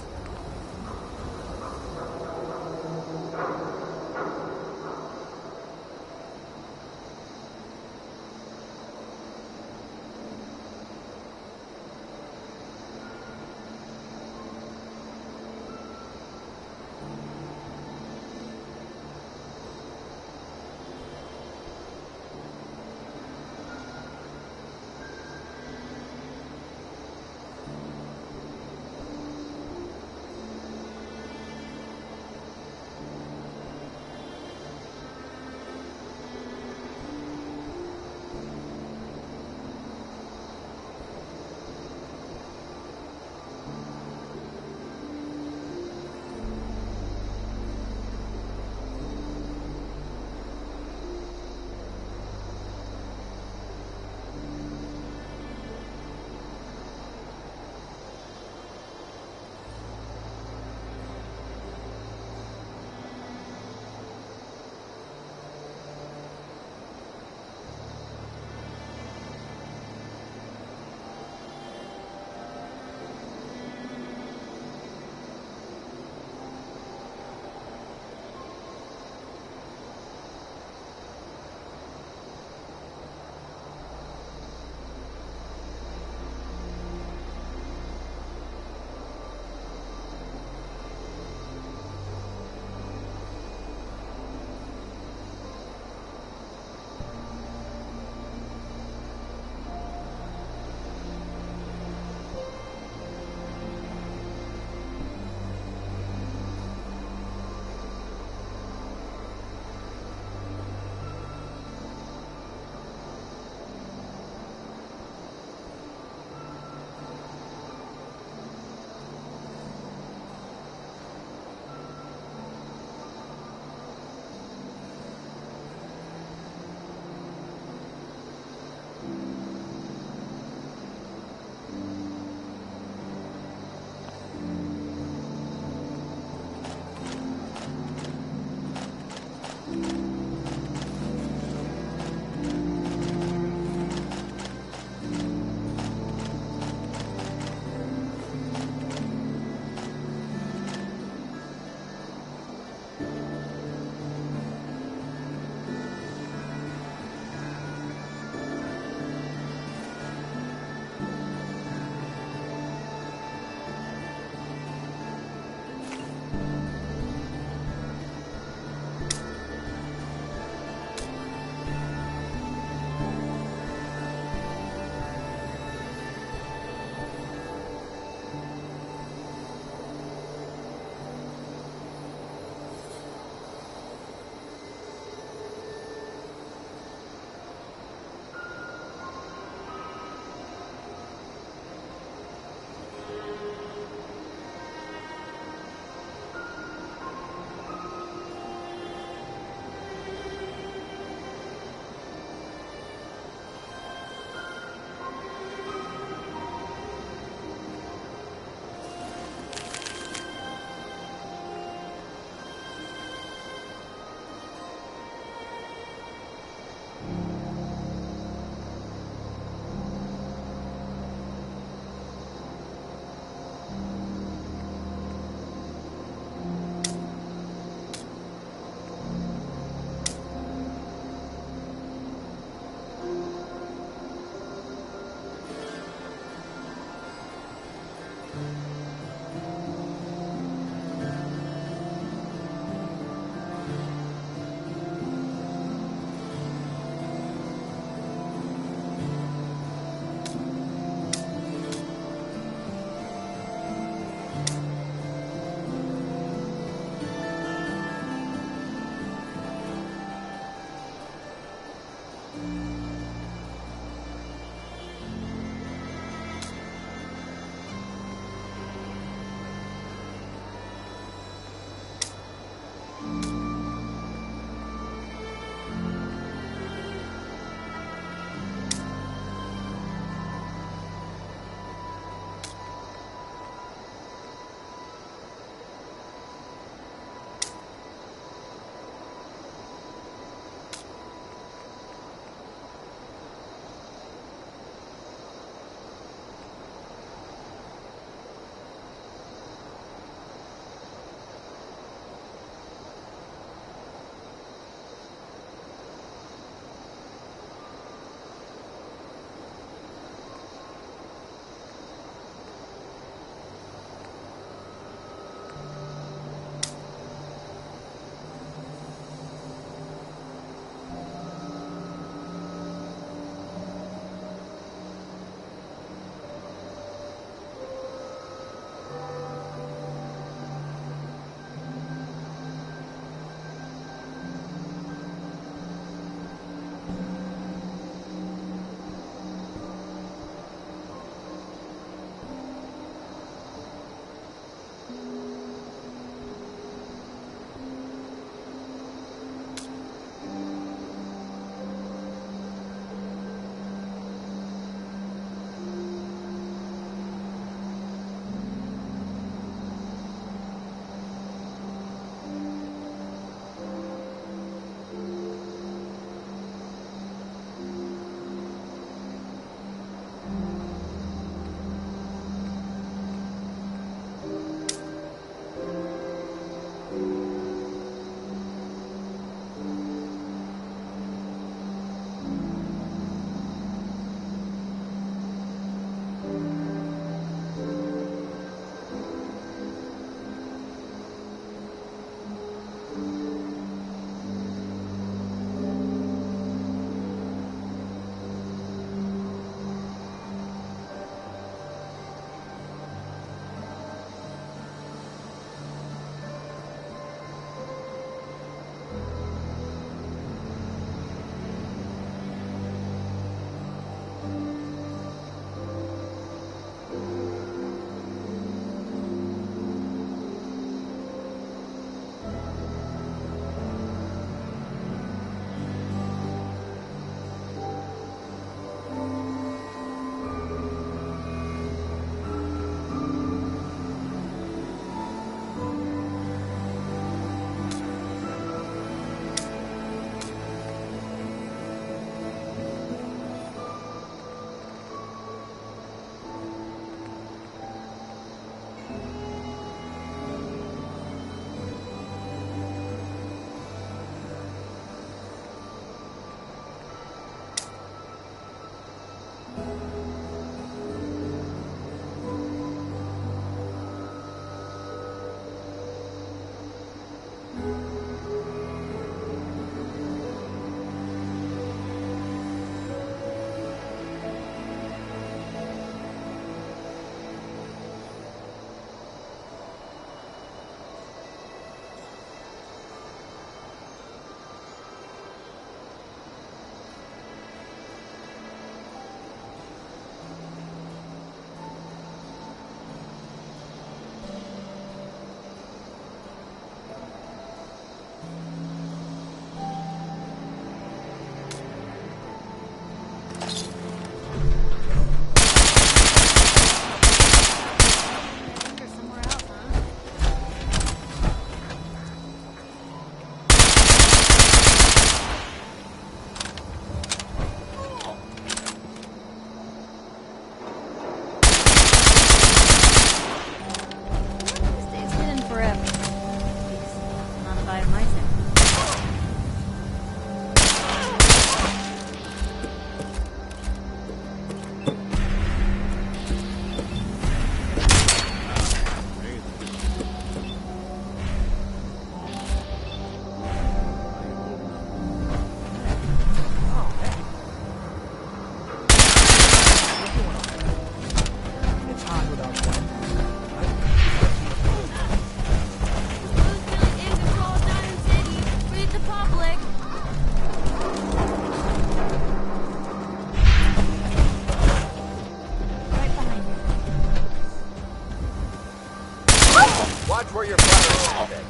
where your fire is today.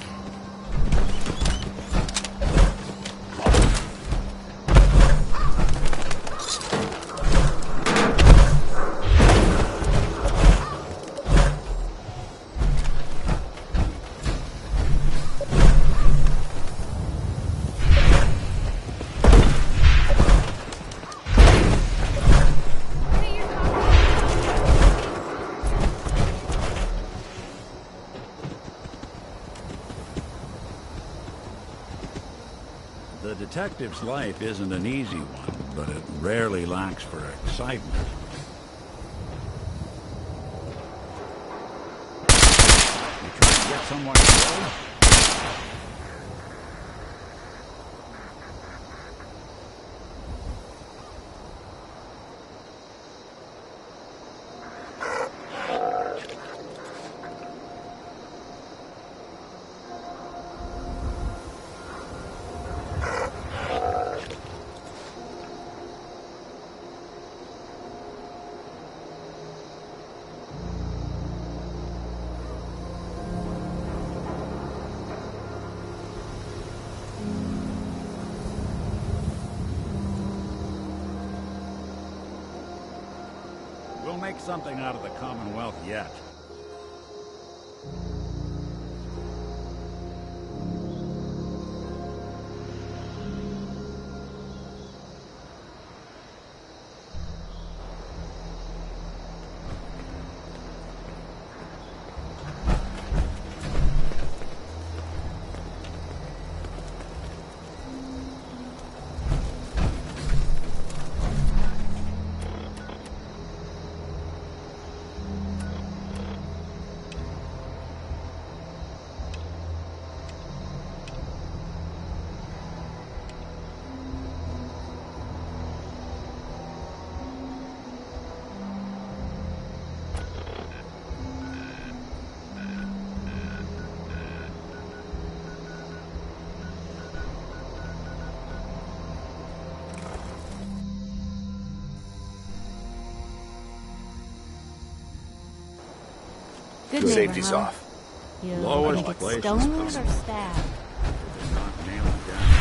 The detective's life isn't an easy one, but it rarely lacks for excitement. You trying to get someone killed? We'll make something out of the Commonwealth yet. Good The neighbor, safety's huh? off. You Lowest gonna get place is stoned or possible. stabbed? Did not nail it down.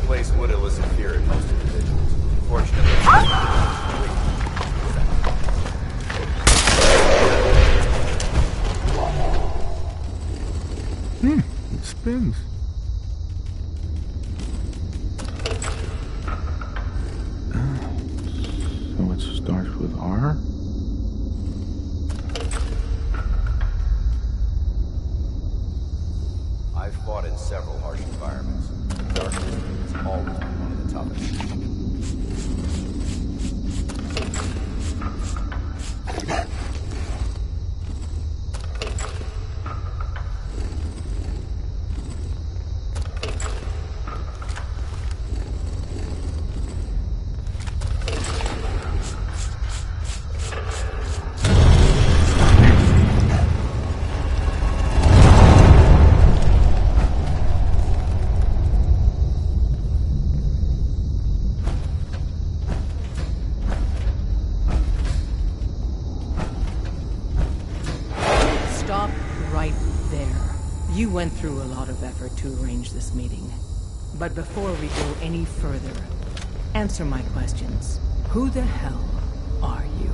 Place would elicit fear in most individuals. Fortunately, It spins. So it starts with R? I've fought in several harsh environments. Darkness You went through a lot of effort to arrange this meeting. But before we go any further, answer my questions. Who the hell are you?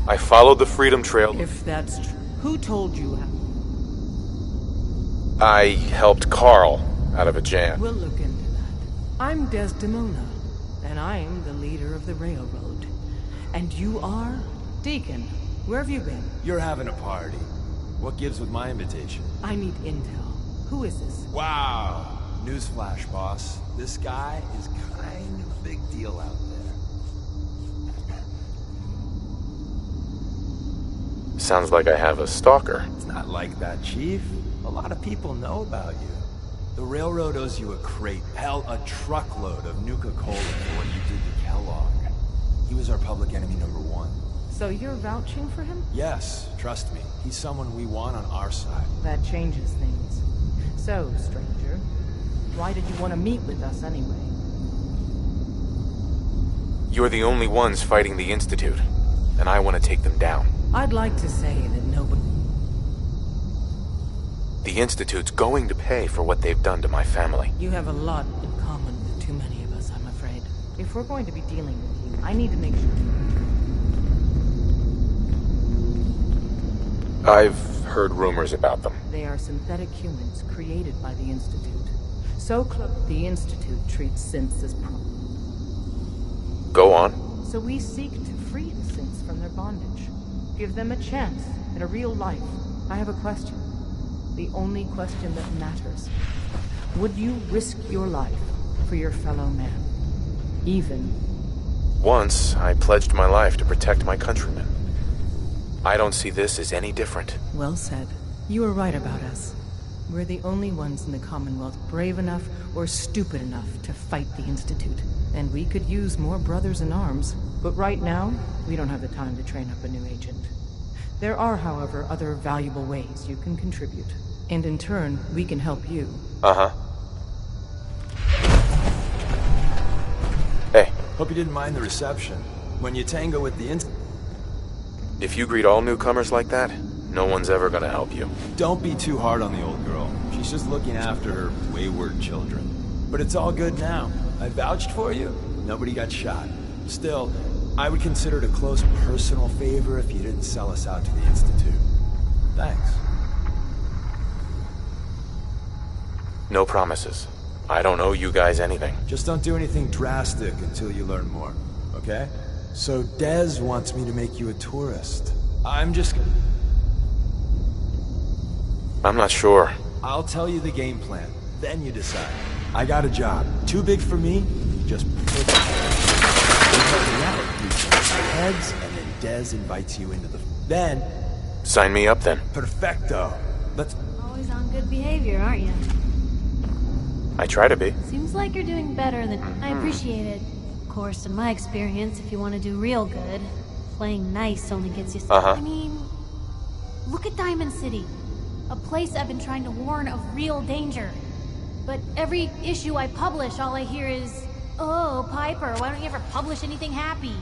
I followed the Freedom Trail. If that's true, who told you how? I helped Carl out of a jam. We'll look into that. I'm Desdemona, and I'm the leader of the Railroad. And you are? Deacon, where have you been? You're having a party. What gives with my invitation? I need intel. Who is this? Wow. Newsflash, boss. This guy is kind of a big deal out there. Sounds like I have a stalker. It's not like that, Chief. A lot of people know about you. The Railroad owes you a crate, hell, a truckload of Nuka-Cola for what you did to Kellogg. He was our public enemy #1. So you're vouching for him? Yes, trust me. He's someone we want on our side. That changes things. So, stranger, why did you want to meet with us anyway? You're the only ones fighting the Institute, and I want to take them down. I'd like to say that nobody... The Institute's going to pay for what they've done to my family. You have a lot in common with too many of us, I'm afraid. If we're going to be dealing with you, I need to make sure... I've heard rumors about them. They are synthetic humans created by the Institute. So the Institute treats synths as Go on. So we seek to free the synths from their bondage. Give them a chance at a real life. I have a question. The only question that matters. Would you risk your life for your fellow man? Even... Once, I pledged my life to protect my countrymen. I don't see this as any different. Well said. You were right about us. We're the only ones in the Commonwealth brave enough or stupid enough to fight the Institute. And we could use more brothers in arms. But right now, we don't have the time to train up a new agent. There are, however, other valuable ways you can contribute. And in turn, we can help you. Uh-huh. Hey. Hope you didn't mind the reception. When you tango with the If you greet all newcomers like that, no one's ever gonna help you. Don't be too hard on the old girl. She's just looking after her wayward children. But it's all good now. I vouched for you. Nobody got shot. Still, I would consider it a close personal favor if you didn't sell us out to the Institute. Thanks. No promises. I don't owe you guys anything. Just don't do anything drastic until you learn more, okay? So Dez wants me to make you a tourist. I'm not sure. I'll tell you the game plan, then you decide. I got a job. Too big for me, just perfect. Heads, and then Dez invites you into the... Then... Sign me up, then. Perfecto. Let's... Always on good behavior, aren't you? I try to be. Seems like you're doing better than... I appreciate it. Of course, in my experience, if you want to do real good, playing nice only gets you... I mean... Look at Diamond City. A place I've been trying to warn of real danger. But every issue I publish, all I hear is... Oh, Piper, why don't you ever publish anything happy?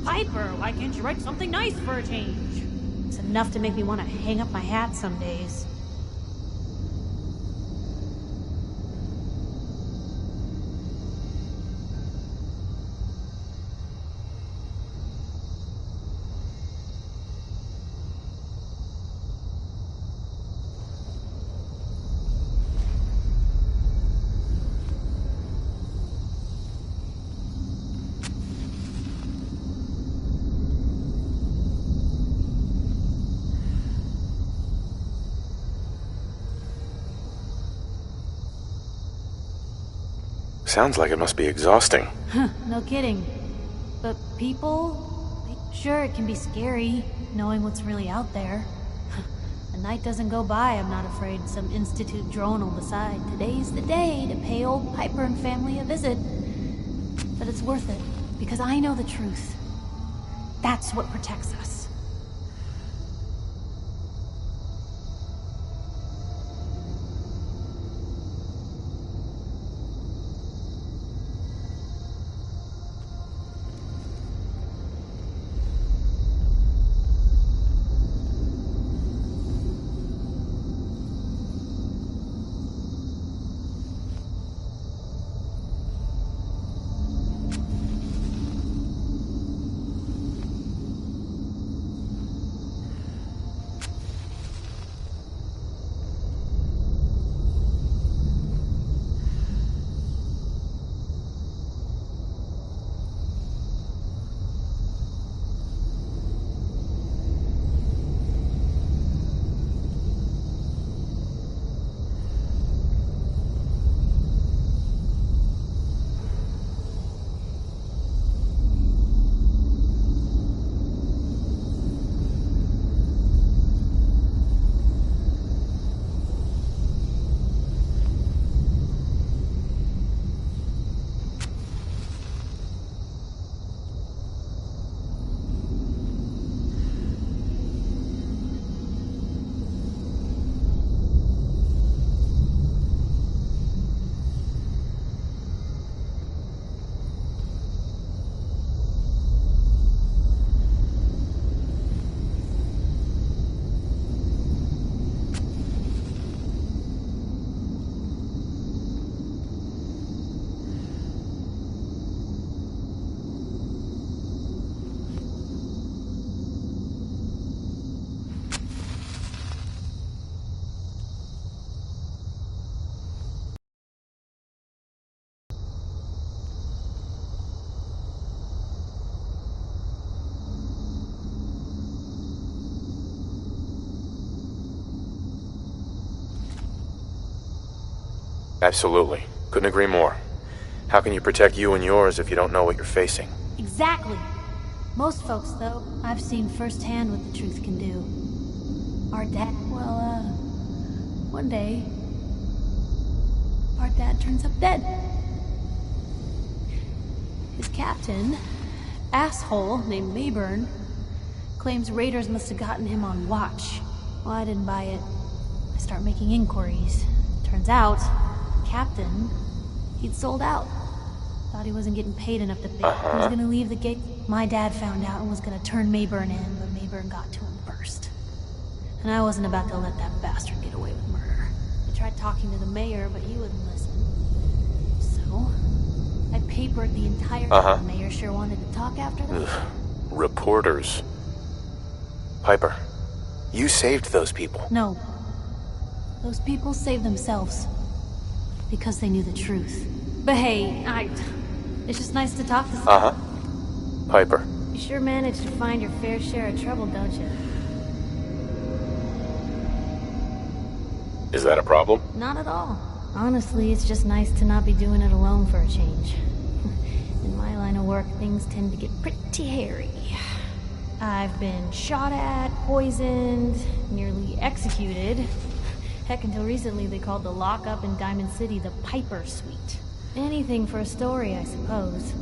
Piper, why can't you write something nice for a change? It's enough to make me want to hang up my hat some days. Sounds like it must be exhausting. No kidding. But people... Sure, it can be scary, knowing what's really out there. A night doesn't go by, I'm not afraid some Institute drone will decide today's the day to pay old Piper and family a visit. But it's worth it, because I know the truth. That's what protects us. Absolutely. Couldn't agree more. How can you protect you and yours if you don't know what you're facing? Exactly. Most folks, though, I've seen firsthand what the truth can do. Our dad, one day, our dad turns up dead. His captain, asshole named Mayburn, claims raiders must have gotten him on watch. Well, I didn't buy it. I start making inquiries. Turns out, Captain, he'd sold out. Thought he wasn't getting paid enough to pay. He was gonna leave the gate. My dad found out and was gonna turn Mayburn in, but Mayburn got to him first. And I wasn't about to let that bastard get away with murder. I tried talking to the mayor, but he wouldn't listen. So, I papered the entire thing. The mayor sure wanted to talk after that. Ugh. Reporters. Piper, you saved those people. No. Those people saved themselves. Because they knew the truth. But hey, it's just nice to talk to someone. Piper. You sure manage to find your fair share of trouble, don't you? Is that a problem? Not at all. Honestly, it's just nice to not be doing it alone for a change. In my line of work, things tend to get pretty hairy. I've been shot at, poisoned, nearly executed. Heck, until recently they called the lockup in Diamond City the Piper Suite. Anything for a story, I suppose.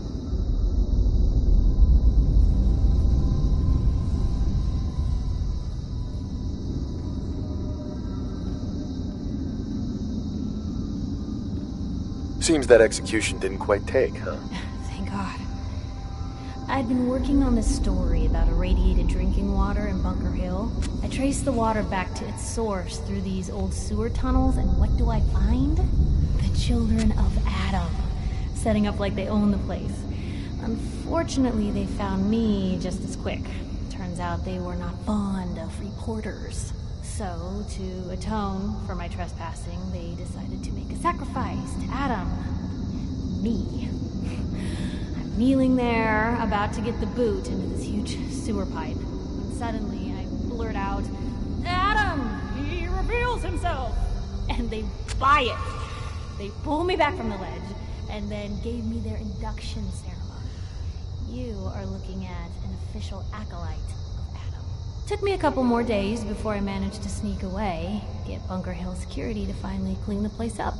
Seems that execution didn't quite take, huh? Thank God. I'd been working on this story about irradiated drinking water in Bunker Hill. I traced the water back to its source through these old sewer tunnels, and what do I find? The children of Adam, setting up like they own the place. Unfortunately, they found me just as quick. Turns out they were not fond of reporters. So, to atone for my trespassing, they decided to make a sacrifice to Adam. Me. I'm kneeling there, about to get the boot into this huge sewer pipe. When suddenly I blurt out, "Adam! He reveals himself!" And they buy it. They pull me back from the ledge, and then gave me their induction ceremony. You are looking at an official acolyte. Took me a couple more days before I managed to sneak away, get Bunker Hill security to finally clean the place up.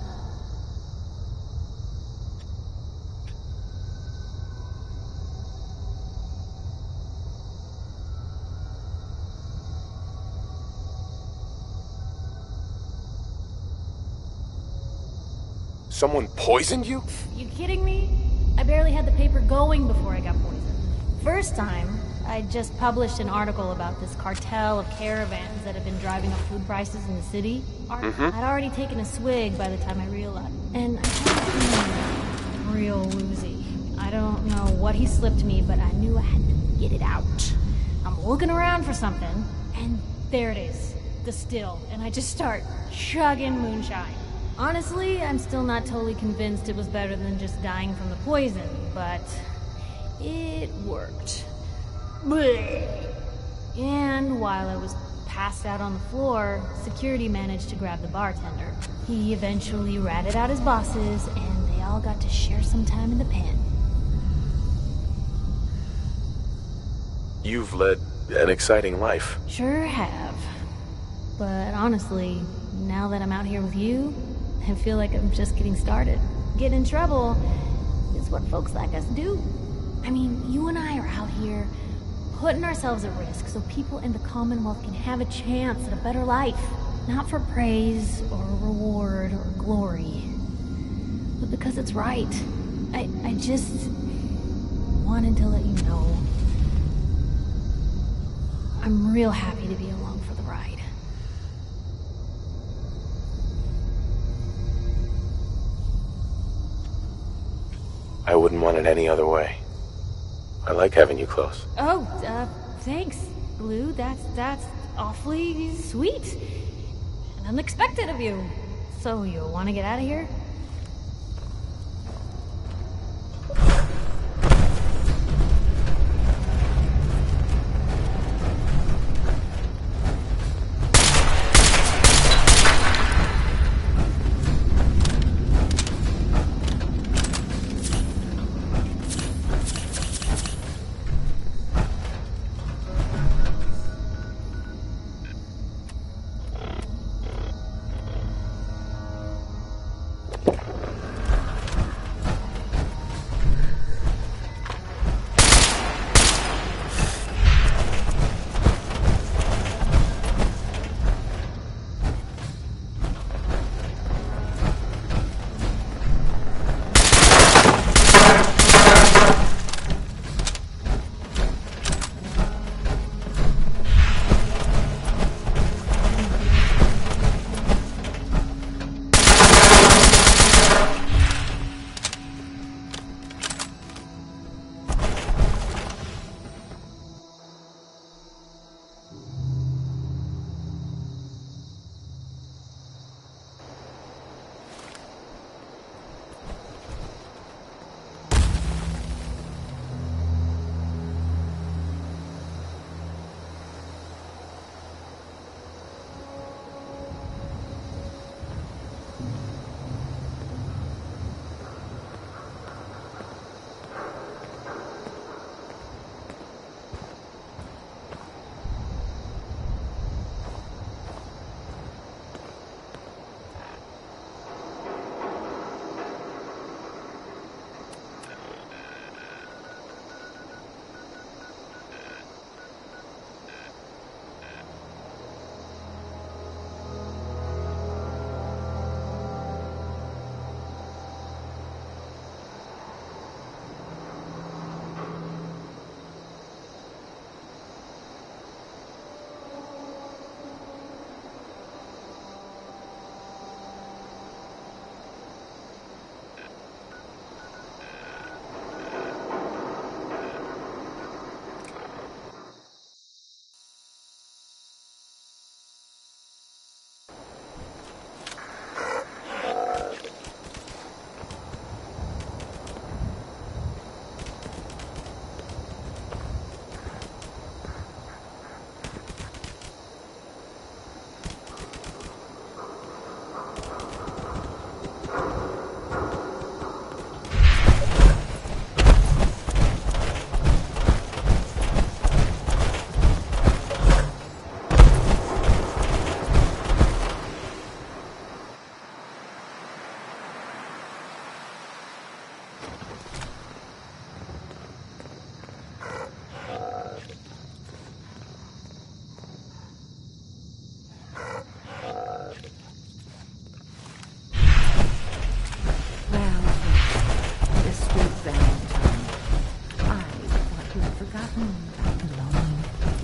Someone poisoned you? You kidding me? I barely had the paper going before I got poisoned. First time, I just published an article about this cartel of caravans that have been driving up food prices in the city. I'd already taken a swig by the time I realized. And I was real woozy. I don't know what he slipped me, but I knew I had to get it out. I'm looking around for something, and there it is. The still. And I just start chugging moonshine. Honestly, I'm still not totally convinced it was better than just dying from the poison, but it worked. And while I was passed out on the floor, security managed to grab the bartender. He eventually ratted out his bosses, and they all got to share some time in the pen. You've led an exciting life. Sure have. But honestly, now that I'm out here with you, I feel like I'm just getting started. Getting in trouble is what folks like us do. I mean, you and I are out here putting ourselves at risk so people in the Commonwealth can have a chance at a better life. Not for praise or reward or glory, but because it's right. I just wanted to let you know I'm real happy to be along for the ride. I wouldn't want it any other way. I like having you close. Oh, thanks, Blue. That's awfully sweet. And unexpected of you. So, you want to get out of here?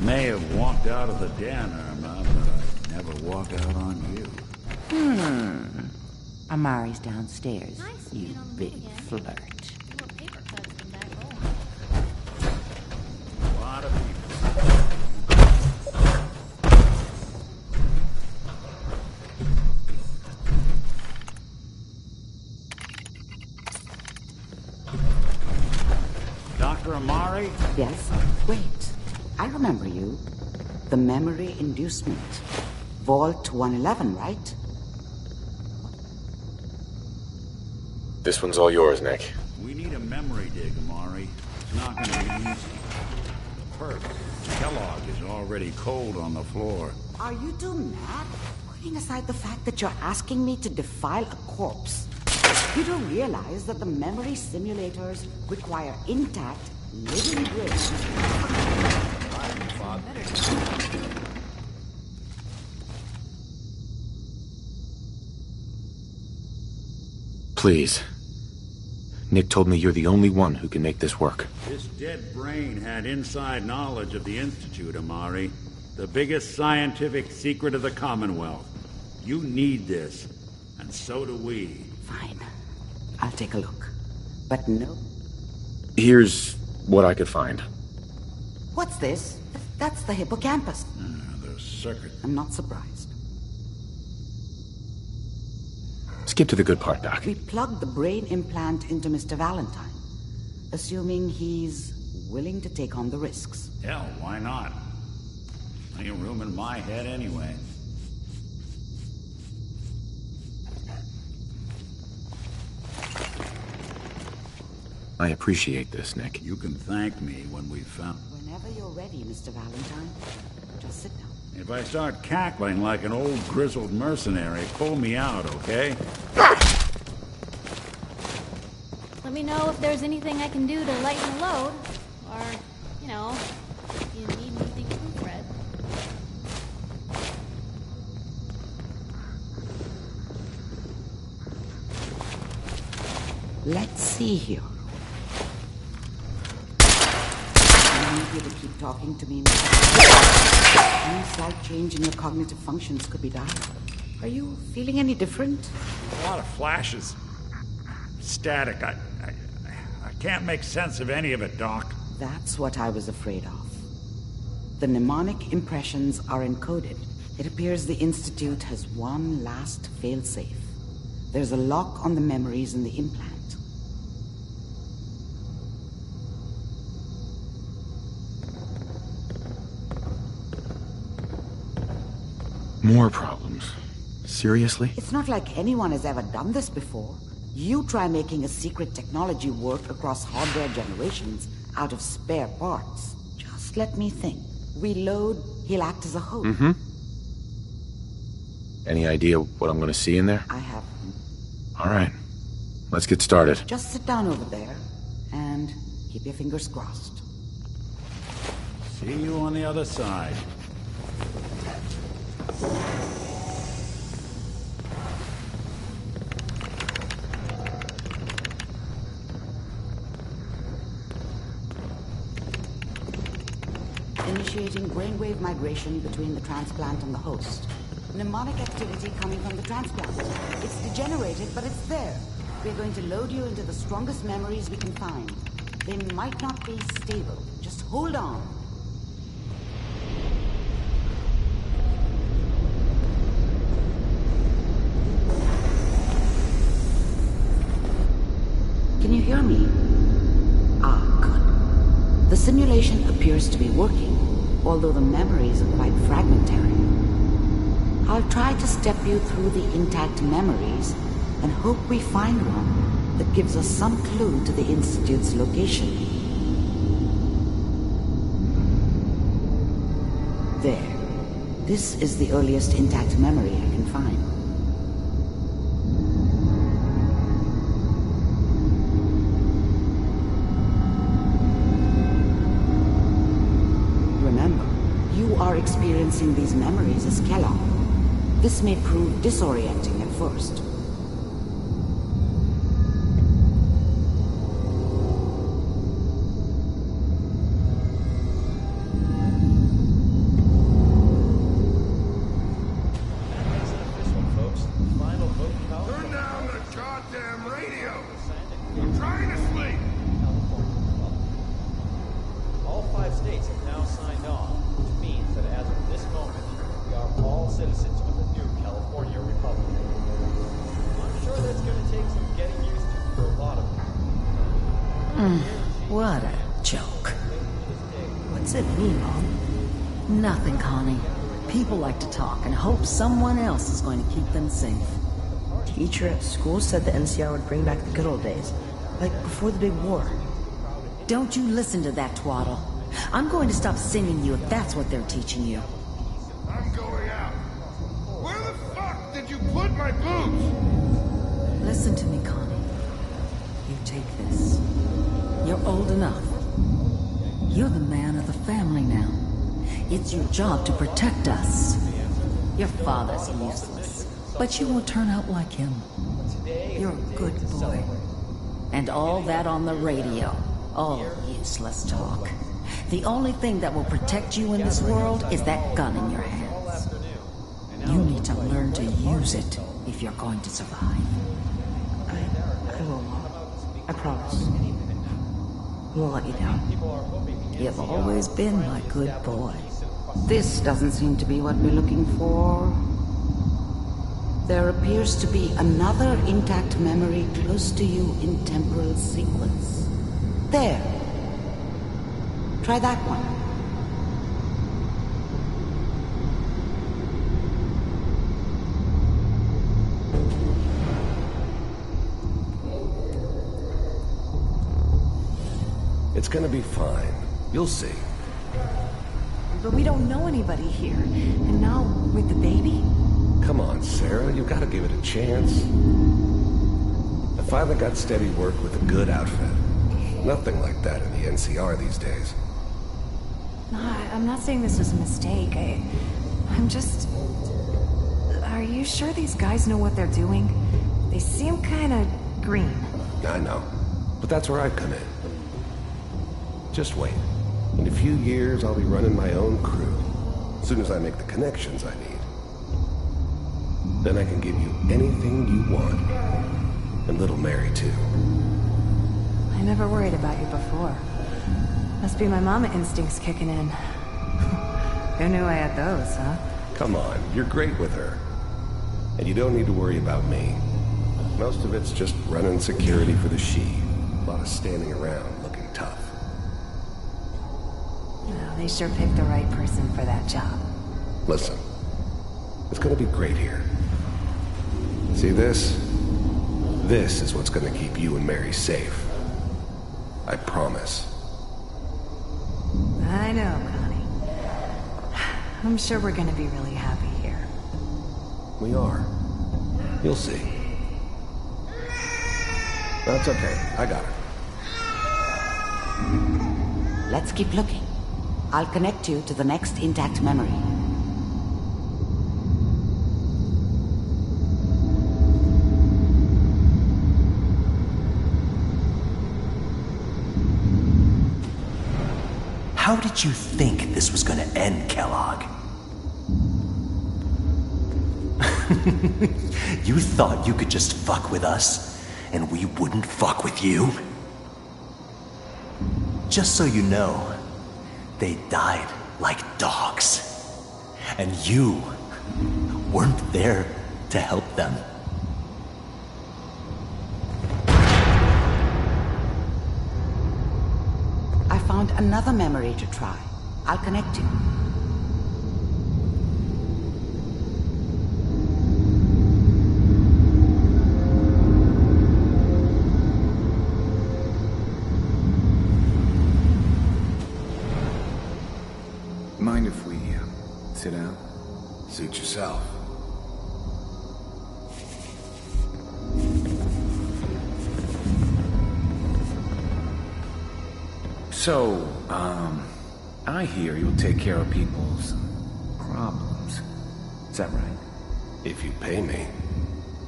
may have walked out of the den, Irma, but I'd never walk out on you. Amari's downstairs, Nice you being on the big move again. flirt. Little paper cuts from back home. A lot of people. Dr. Amari? Yes? Wait. I remember you. The memory inducement. Vault 111, right? This one's all yours, Nick. We need a memory dig, Amari. It's not going to be easy. The perk, Kellogg, is already cold on the floor. Are you two mad? Putting aside the fact that you're asking me to defile a corpse, you don't realize that the memory simulators require intact, living brains. Please. Nick told me you're the only one who can make this work. This dead brain had inside knowledge of the Institute, Amari. The biggest scientific secret of the Commonwealth. You need this, and so do we. Fine. I'll take a look. But no. Here's what I could find. What's this? That's the hippocampus. The circuit. I'm not surprised. Skip to the good part, Doc. We plugged the brain implant into Mr. Valentine, assuming he's willing to take on the risks. Hell, why not? Plenty of room in my head anyway. I appreciate this, Nick. You can thank me when we've found... Whenever you're ready, Mr. Valentine. Just sit down. If I start cackling like an old grizzled mercenary, pull me out, okay? Let me know if there's anything I can do to lighten the load. Or, you know, if you need anything proofread. Let's see here. I need you to keep talking to me, Mr. Any slight change in your cognitive functions could be dire. Are you feeling any different? A lot of flashes. Static. I can't make sense of any of it, Doc. That's what I was afraid of. The mnemonic impressions are encoded. It appears the Institute has one last failsafe. There's a lock on the memories in the implant. More problems. Seriously? It's not like anyone has ever done this before. You try making a secret technology work across hardware generations out of spare parts. Just let me think. We load, he'll act as a host. Mm-hmm. Any idea what I'm gonna see in there? I have. All right. Let's get started. Just sit down over there and keep your fingers crossed. See you on the other side. Initiating brainwave migration between the transplant and the host. Mnemonic activity coming from the transplant. It's degenerated, but it's there. We're going to load you into the strongest memories we can find. They might not be stable. Just hold on. Can you hear me? Ah, good. The simulation appears to be working, although the memories are quite fragmentary. I'll try to step you through the intact memories and hope we find one that gives us some clue to the Institute's location. There. This is the earliest intact memory I can find. Remember, you are experiencing these memories as Kellogg. This may prove disorienting at first. Nothing, Connie. People like to talk and hope someone else is going to keep them safe. Teacher at school said the NCR would bring back the good old days, like before the big war. Don't you listen to that twaddle. I'm going to stop singing you if that's what they're teaching you. I'm going out. Where the fuck did you put my boots? Listen to me, Connie. You take this. You're old enough. You're the man of the family now. It's your job to protect us. Your father's useless, but you won't turn out like him. You're a good boy. And all that on the radio, all useless talk. The only thing that will protect you in this world is that gun in your hands. You need to learn to use it if you're going to survive. I will, Mom. I promise. I won't let you down. You've always been my good boy. This doesn't seem to be what we're looking for. There appears to be another intact memory close to you in temporal sequence. There. Try that one. It's gonna be fine. You'll see. But we don't know anybody here. And now, with the baby? Come on, Sarah. You gotta give it a chance. I finally got steady work with a good outfit. Nothing like that in the NCR these days. No, I'm not saying this was a mistake. I'm just... Are you sure these guys know what they're doing? They seem kinda green. I know. But that's where I come in. Just wait. In a few years, I'll be running my own crew. As soon as I make the connections I need. Then I can give you anything you want. And little Mary, too. I never worried about you before. Must be my mama instincts kicking in. Who knew I had those, huh? Come on, you're great with her. And you don't need to worry about me. Most of it's just running security for the she. A lot of standing around looking tough. Well, they sure picked the right person for that job. Listen, it's gonna be great here. See this? This is what's gonna keep you and Mary safe. I promise. I know, Connie. I'm sure we're gonna be really happy here. We are. You'll see. That's okay. I got it. Let's keep looking. I'll connect you to the next intact memory. How did you think this was gonna end, Kellogg? You thought you could just fuck with us, and we wouldn't fuck with you? Just so you know, they died like dogs. And you weren't there to help them. I found another memory to try. I'll connect you. Mind if we sit down? Suit yourself. So, I hear you'll take care of people's problems. Is that right? If you pay me.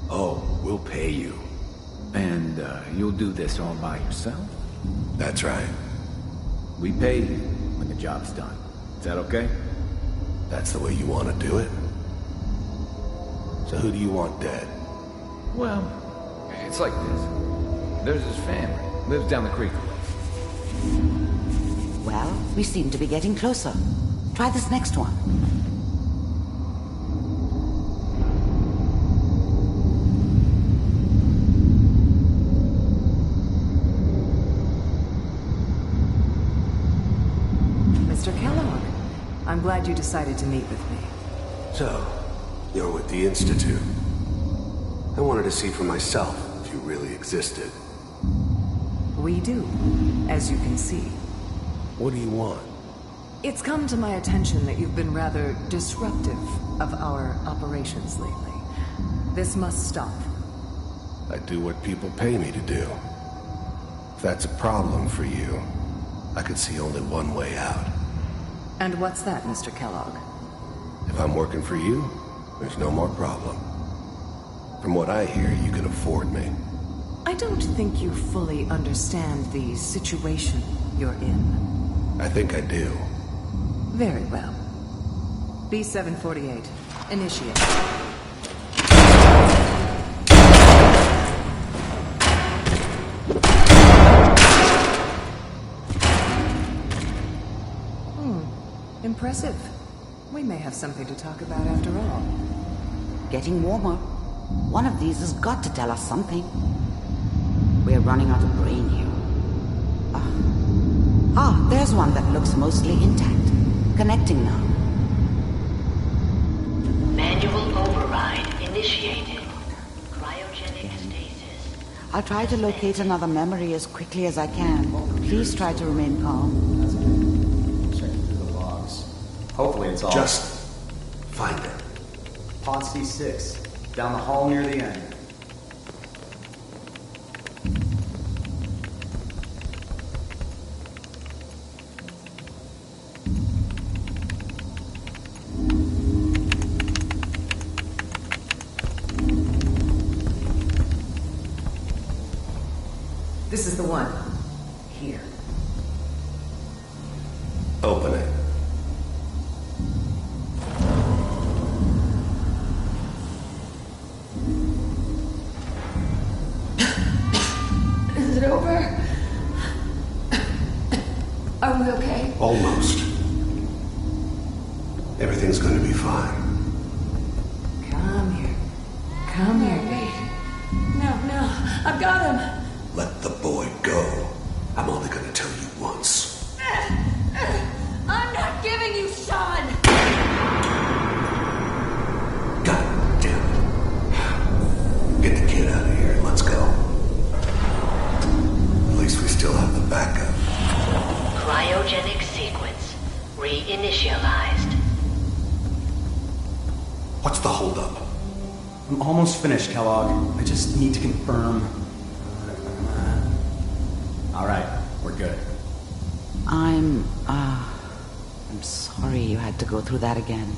Oh, we'll pay you. And, you'll do this all by yourself? That's right. We pay you when the job's done. Is that okay? That's the way you want to do it? So who do you want dead? Well, it's like this. There's his family. Lives down the creek a ways. Well, we seem to be getting closer. Try this next one. Mr. Kellogg, I'm glad you decided to meet with me. So, you're with the Institute. I wanted to see for myself if you really existed. We do, as you can see. What do you want? It's come to my attention that you've been rather disruptive of our operations lately. This must stop. I do what people pay me to do. If that's a problem for you, I could see only one way out. And what's that, Mr. Kellogg? If I'm working for you, there's no more problem. From what I hear, you can afford me. I don't think you fully understand the situation you're in. I think I do. Very well. B-748, initiate. Impressive. We may have something to talk about after all. Getting warmer. One of these has got to tell us something. We're running out of brain here. There's one that looks mostly intact. Connecting now. Manual override initiated. Cryogenic stasis. I'll try to locate another memory as quickly as I can. Please try to remain calm. Checking through the logs. Hopefully it's all... Just find it. Pod C6. Down the hall near the end. This is the one. Here. Open it. Is it over? Are we okay? Almost. Everything's gonna be fine. Come here. Come here. Wait. No. I've got him. Let the boy go. I'm only gonna tell you once. I'm not giving you Sean! God damn it. Get the kid out of here and let's go. At least we still have the backup. Cryogenic sequence reinitialized. What's the holdup? I'm almost finished, Kellogg. I just need to confirm. All right, we're good. I'm sorry you had to go through that again.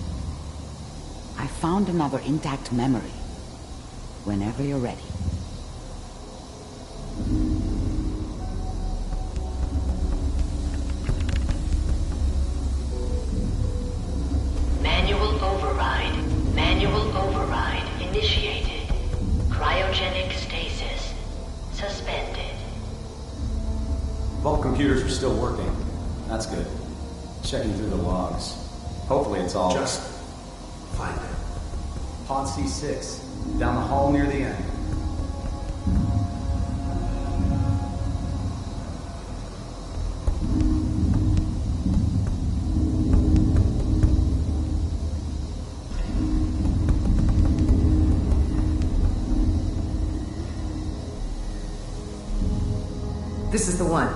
I found another intact memory. Whenever you're ready. Manual override initiated. Cryogenic stasis suspended. Vault computers are still working. That's good. Checking through the logs. Hopefully it's all... Just find it. Pod C6. Down the hall near the end. This is the one.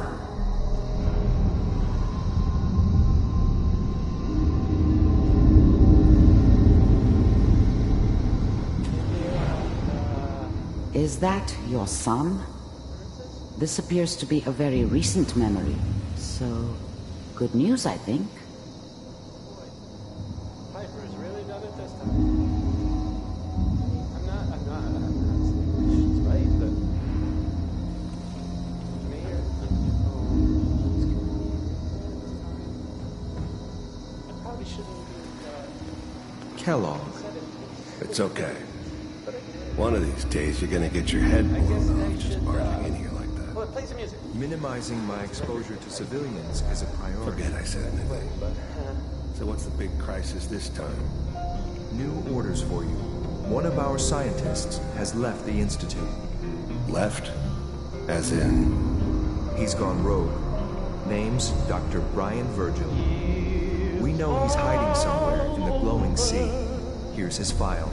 Is that your son? This appears to be a very recent memory, so good news, I think. Piper's really done it this time. I'm not she's right, but Mayor, I probably shouldn't Kellogg. It's okay. One of these days you're gonna get your head blown off just barging in here like that. Well, play some music. Minimizing my exposure to civilians is a priority. Forget I said anything. So what's the big crisis this time? New orders for you. One of our scientists has left the Institute. Left? As in? He's gone rogue. Name's Dr. Brian Virgil. We know he's hiding somewhere in the glowing sea. Here's his file.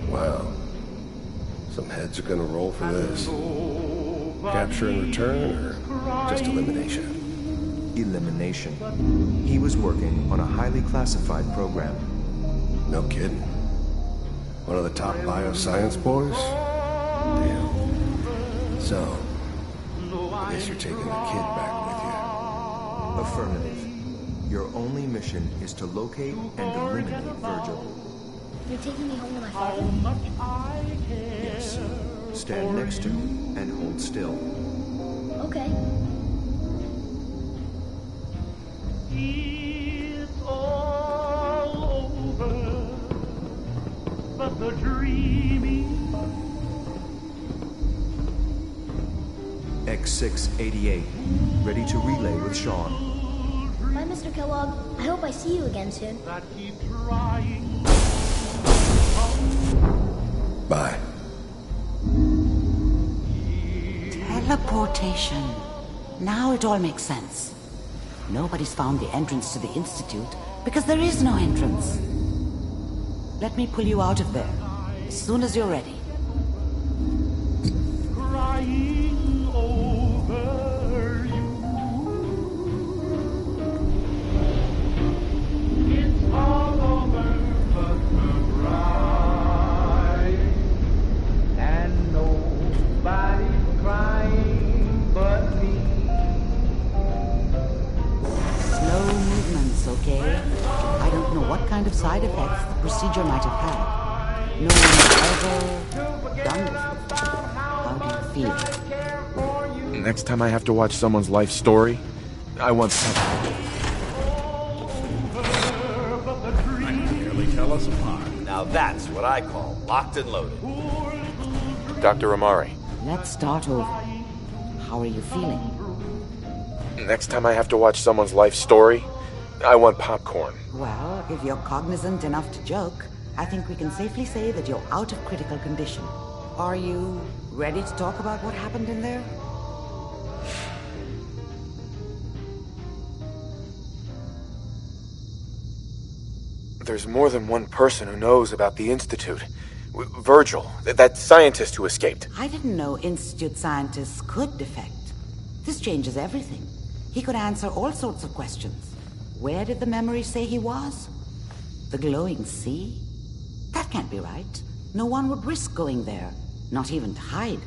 Wow. Some heads are gonna roll for this. Capture and return, or just elimination? Elimination. He was working on a highly classified program. No kidding. One of the top bioscience boys? Damn. So, I guess you're taking the kid back with you. Affirmative. Your only mission is to locate and eliminate Virgil. You're taking me home to my father? Yes. Stand next to him and hold still. Okay. It's all over, but the dreaming. X688, ready to relay with Sean. Bye, Mr. Kellogg. I hope I see you again soon. Bye. Teleportation. Now it all makes sense. Nobody's found the entrance to the Institute because there is no entrance. Let me pull you out of there as soon as you're ready. Crying over you. It's all over but the bride. And nobody's crying but me. Slow movements, okay? I don't know what kind of side effects the procedure might have had. No one's ever done this before. How do you feel? Next time I have to watch someone's life story, I want something. I can barely tell us apart. Now that's what I call locked and loaded. Dr. Amari, Let's start over. How are you feeling? next time I have to watch someone's life story, I want popcorn. Well, if you're cognizant enough to joke, I think we can safely say that you're out of critical condition. Are you ready to talk about what happened in there? There's more than one person who knows about the Institute. Virgil, that scientist who escaped. I didn't know Institute scientists could defect. This changes everything. He could answer all sorts of questions. Where did the memory say he was? The glowing sea? That can't be right. No one would risk going there, not even to hide.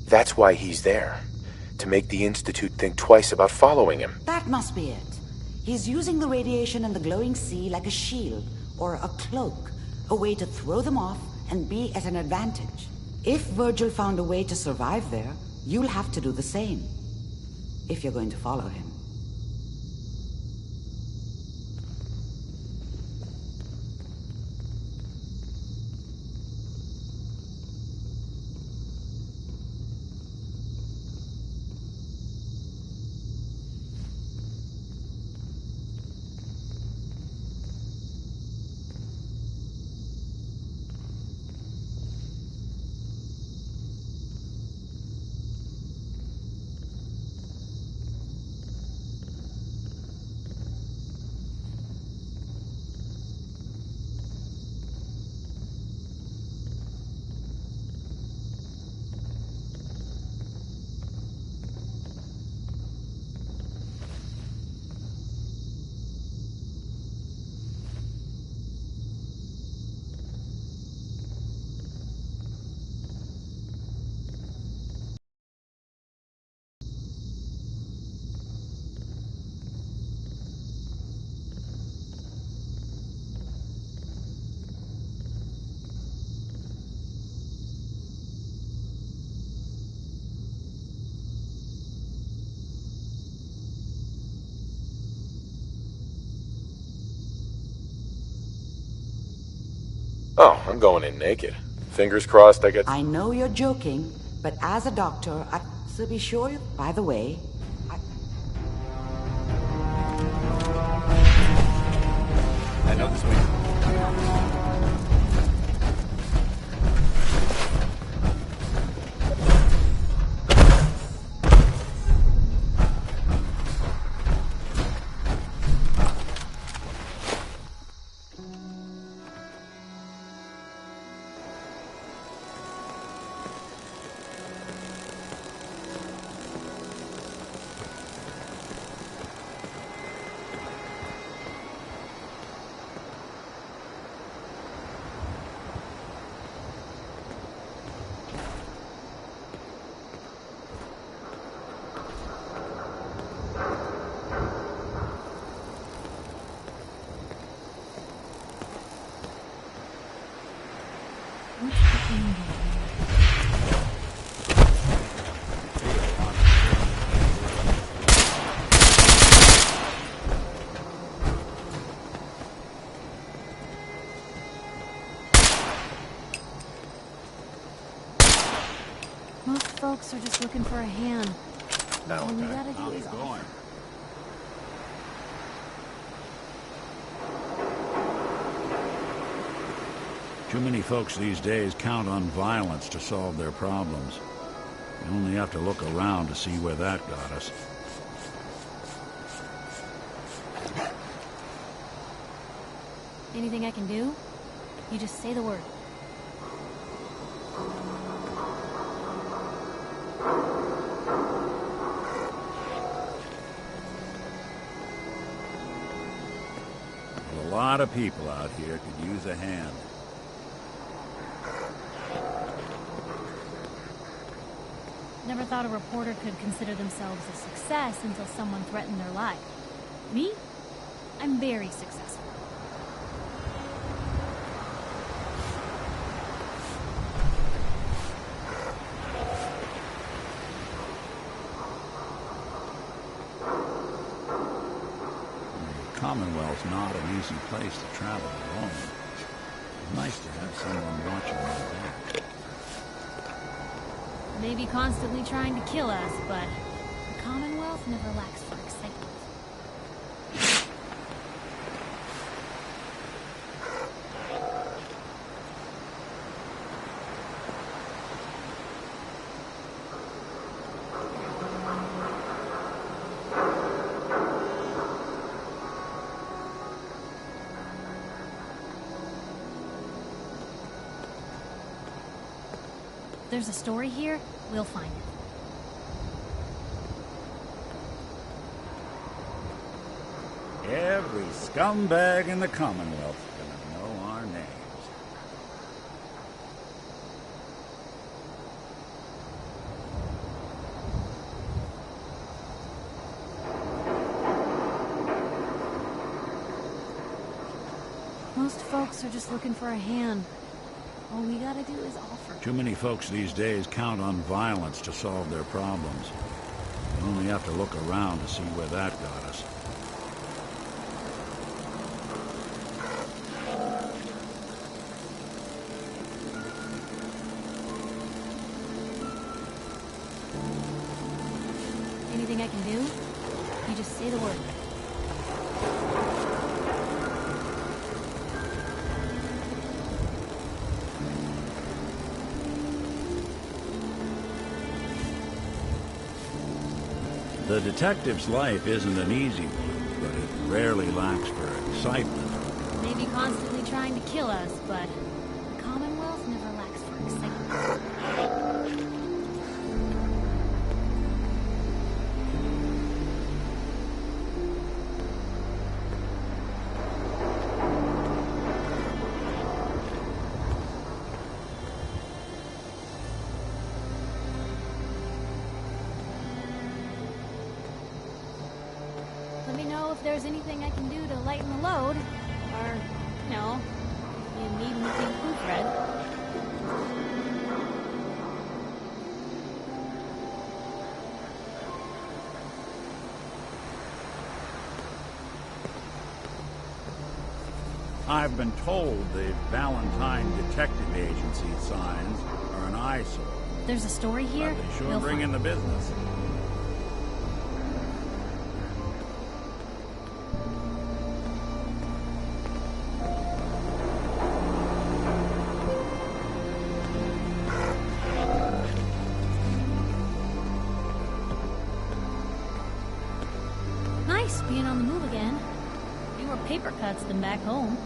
That's why he's there. To make the Institute think twice about following him. That must be it. He's using the radiation and the glowing sea like a shield or a cloak, a way to throw them off and be at an advantage. If Virgil found a way to survive there, you'll have to do the same. If you're going to follow him. Oh, I'm going in naked. Fingers crossed I get... I know you're joking, but as a doctor, so be sure you... By the way, I know this way. Most folks are just looking for a hand. Now, All we gotta do is going. Too many folks these days count on violence to solve their problems. You only have to look around to see where that got us. Anything I can do? You just say the word. A lot of people out here could use a hand. Never thought a reporter could consider themselves a success until someone threatened their life. Me? I'm very successful. The Commonwealth's not an easy place to travel alone. It's nice to have someone watching my back. Maybe constantly trying to kill us, but the Commonwealth never lacks for excitement. If there's a story here, we'll find it. Every scumbag in the Commonwealth is gonna know our names. Most folks are just looking for a hand. All we gotta do is offer. Too many folks these days count on violence to solve their problems. You only have to look around to see where that got us. Anything I can do? You just say the word. The detective's life isn't an easy one, but it rarely lacks for excitement. Maybe constantly trying to kill us, but the Commonwealth never lacks for excitement. Let me know if there's anything I can do to lighten the load. Or, you know, if you need anything proofread. I've been told the Valentine Detective Agency signs are an eyesore. There's a story here? But they sure We'll bring in the business. Nice being on the move again. Fewer paper cuts than back home.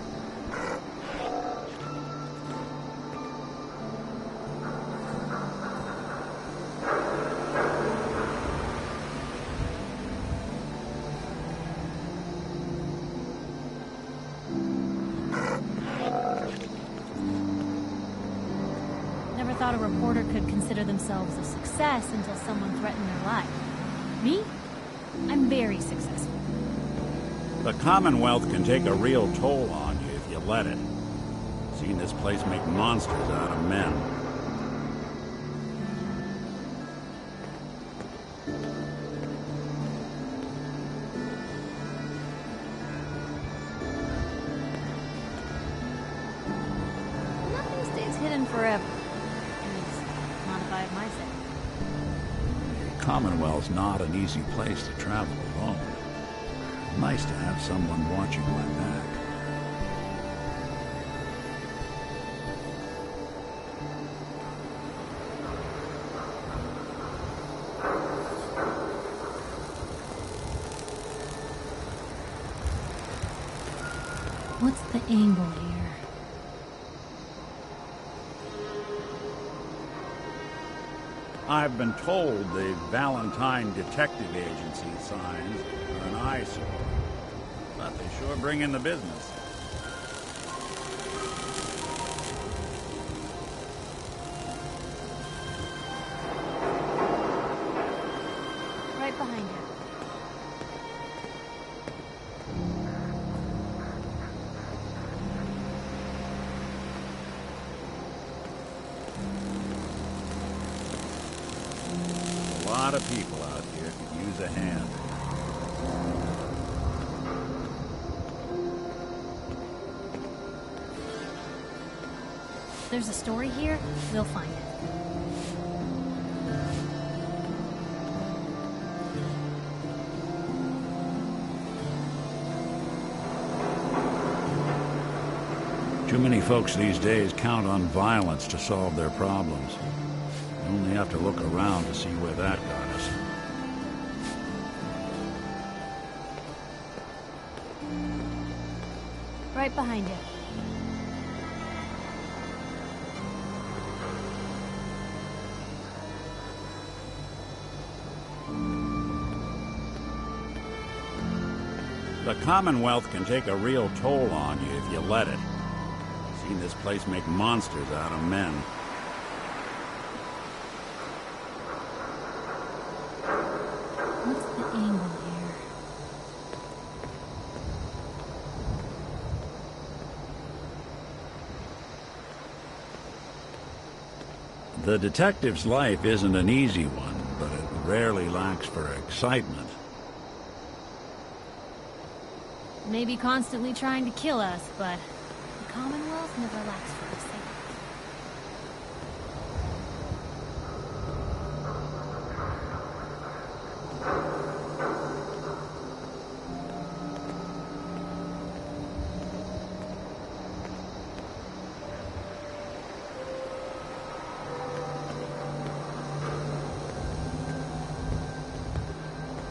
Never thought a reporter could consider themselves a success until someone threatened their life. Me? I'm very successful. The Commonwealth can take a real toll on you if you let it. Seen this place make monsters out of men. Nothing stays hidden forever. At least, not if I have my say. The Commonwealth's not an easy place to travel alone. Nice to have someone watching my back. What's the angle here? I've been told the Valentine Detective Agency signs are an eyesore. But they sure bring in the business. Right behind you. A lot of people out here could use a hand. There's a story here. We'll find it. Too many folks these days count on violence to solve their problems. You only have to look around to see where that got us. Right behind you. The Commonwealth can take a real toll on you if you let it. Seen this place make monsters out of men. What's the angle here? The detective's life isn't an easy one, but it rarely lacks for excitement. Maybe constantly trying to kill us, but the Commonwealth never lacks for excitement.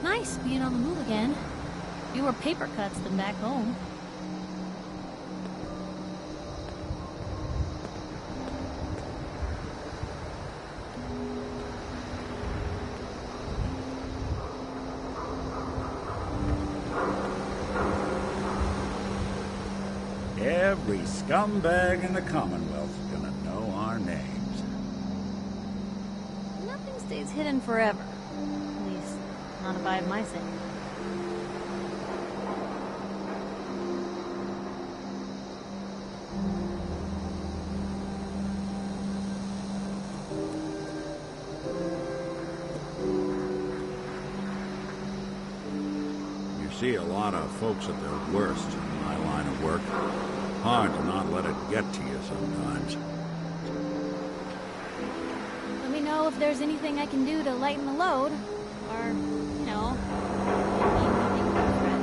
Nice being on the move again. Fewer paper cuts than back home. Every scumbag in the Commonwealth's gonna know our names. Nothing stays hidden forever. At least, not if I have my say. You see a lot of folks at their worst in my line of work. hard to not let it get to you sometimes. Let me know if there's anything I can do to lighten the load. Or, you know, anything for Fred.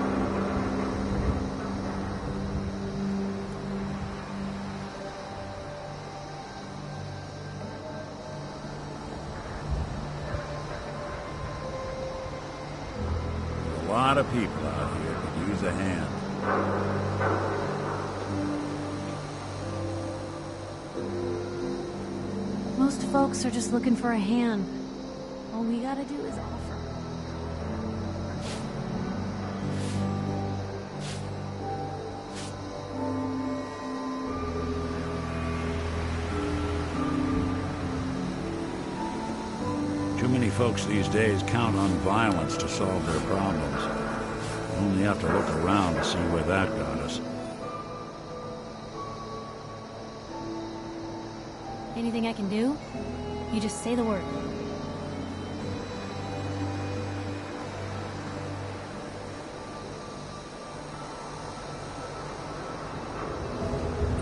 A lot of people out here could use a hand. Most folks are just looking for a hand. All we gotta do is offer. Too many folks these days count on violence to solve their problems. You only have to look around to see where that got us. Anything I can do? You just say the word.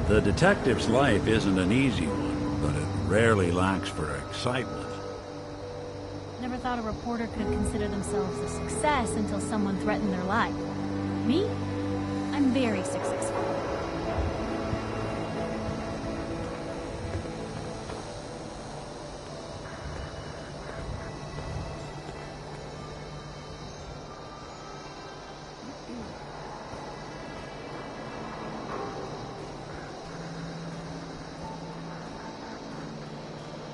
The detective's life isn't an easy one, but it rarely lacks for excitement. Never thought a reporter could consider themselves a success until someone threatened their life. Me? I'm very successful.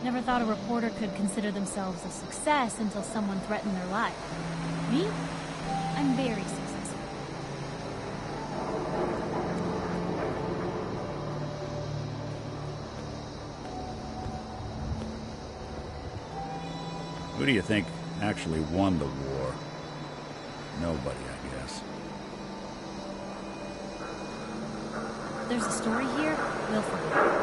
Never thought a reporter could consider themselves a success until someone threatened their life. Me? I'm very successful. Who do you think actually won the war? Nobody, I guess. If there's a story here, we'll find it.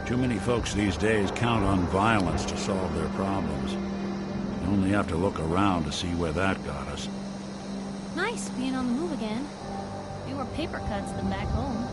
Too many folks these days count on violence to solve their problems. You only have to look around to see where that got us. Nice being on the move again. Fewer paper cuts than back home.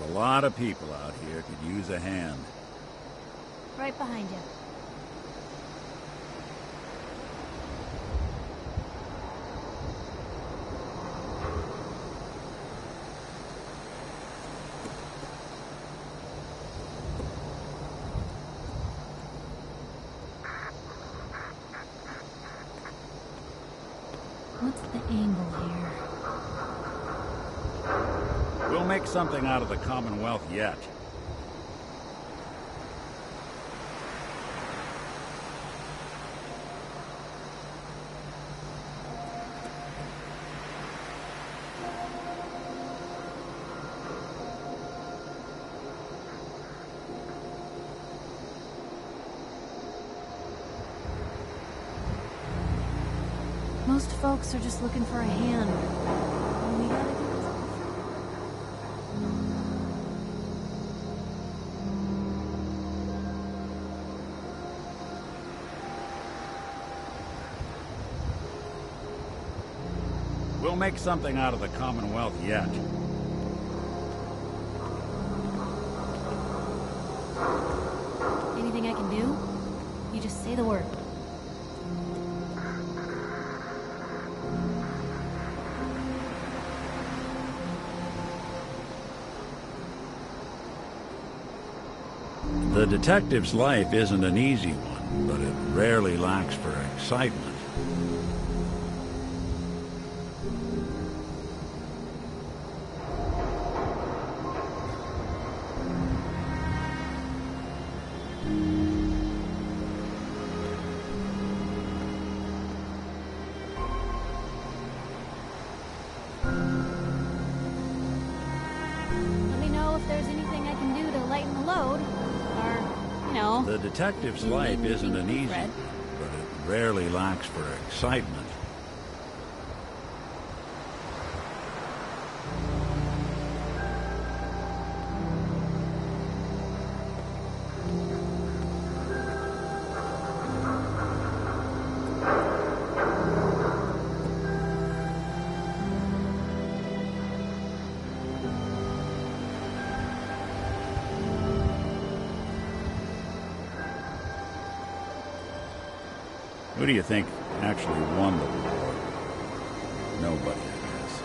A lot of people out here could use a hand. Right behind you. What's the angle here? We'll make something out of the Commonwealth yet. Most folks are just looking for a hand. All we gotta do is offer. We'll make something out of the Commonwealth yet. Anything I can do? You just say the word. The detective's life isn't an easy one, but it rarely lacks for excitement. Let me know if there's anything I can do to lighten the load. Or, you know... The detective's life isn't an easy Fred. one, but it rarely lacks for excitement. Who do you think actually won the war? Nobody, I guess.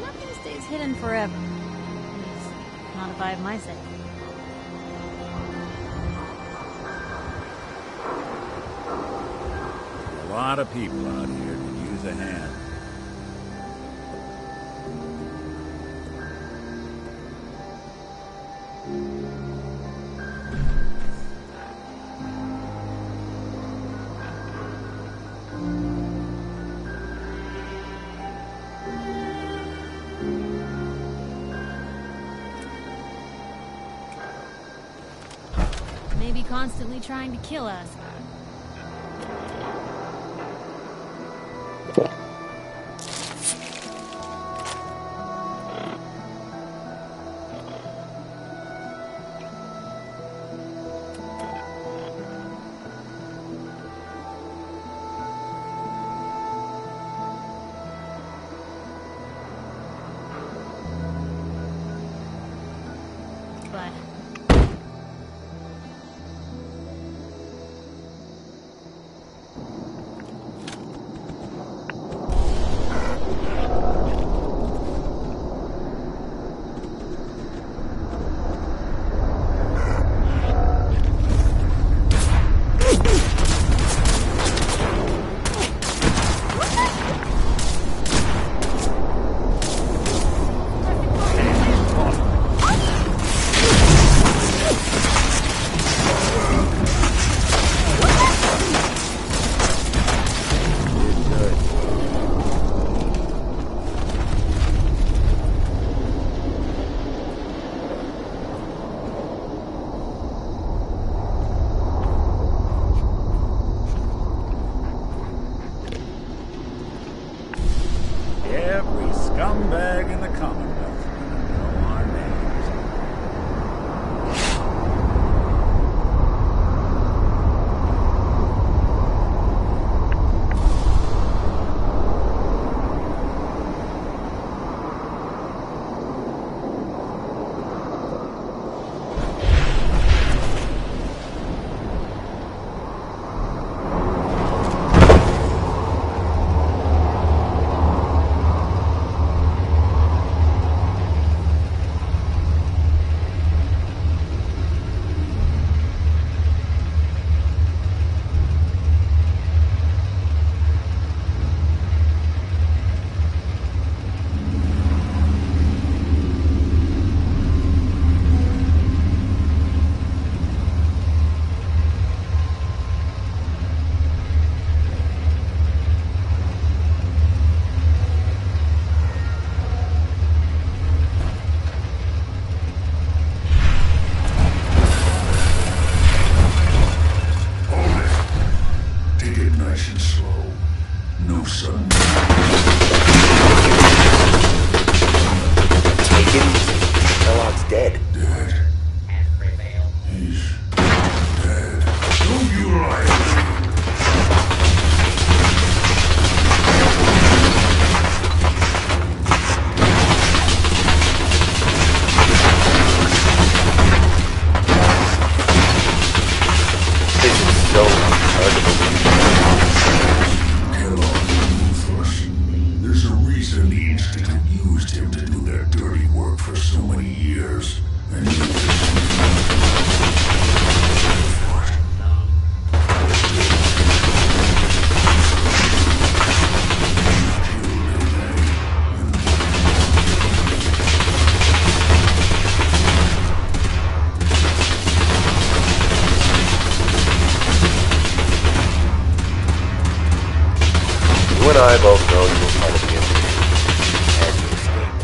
Nothing stays hidden forever. At least, not if I have my say. A lot of people out here could use a hand. Maybe constantly trying to kill us. But Every scumbag in the Commonwealth gonna know our names. There's a reason the Institute used him to do their that dirty work for so many years, and you You and I both know you were part of the Institute, and you escaped.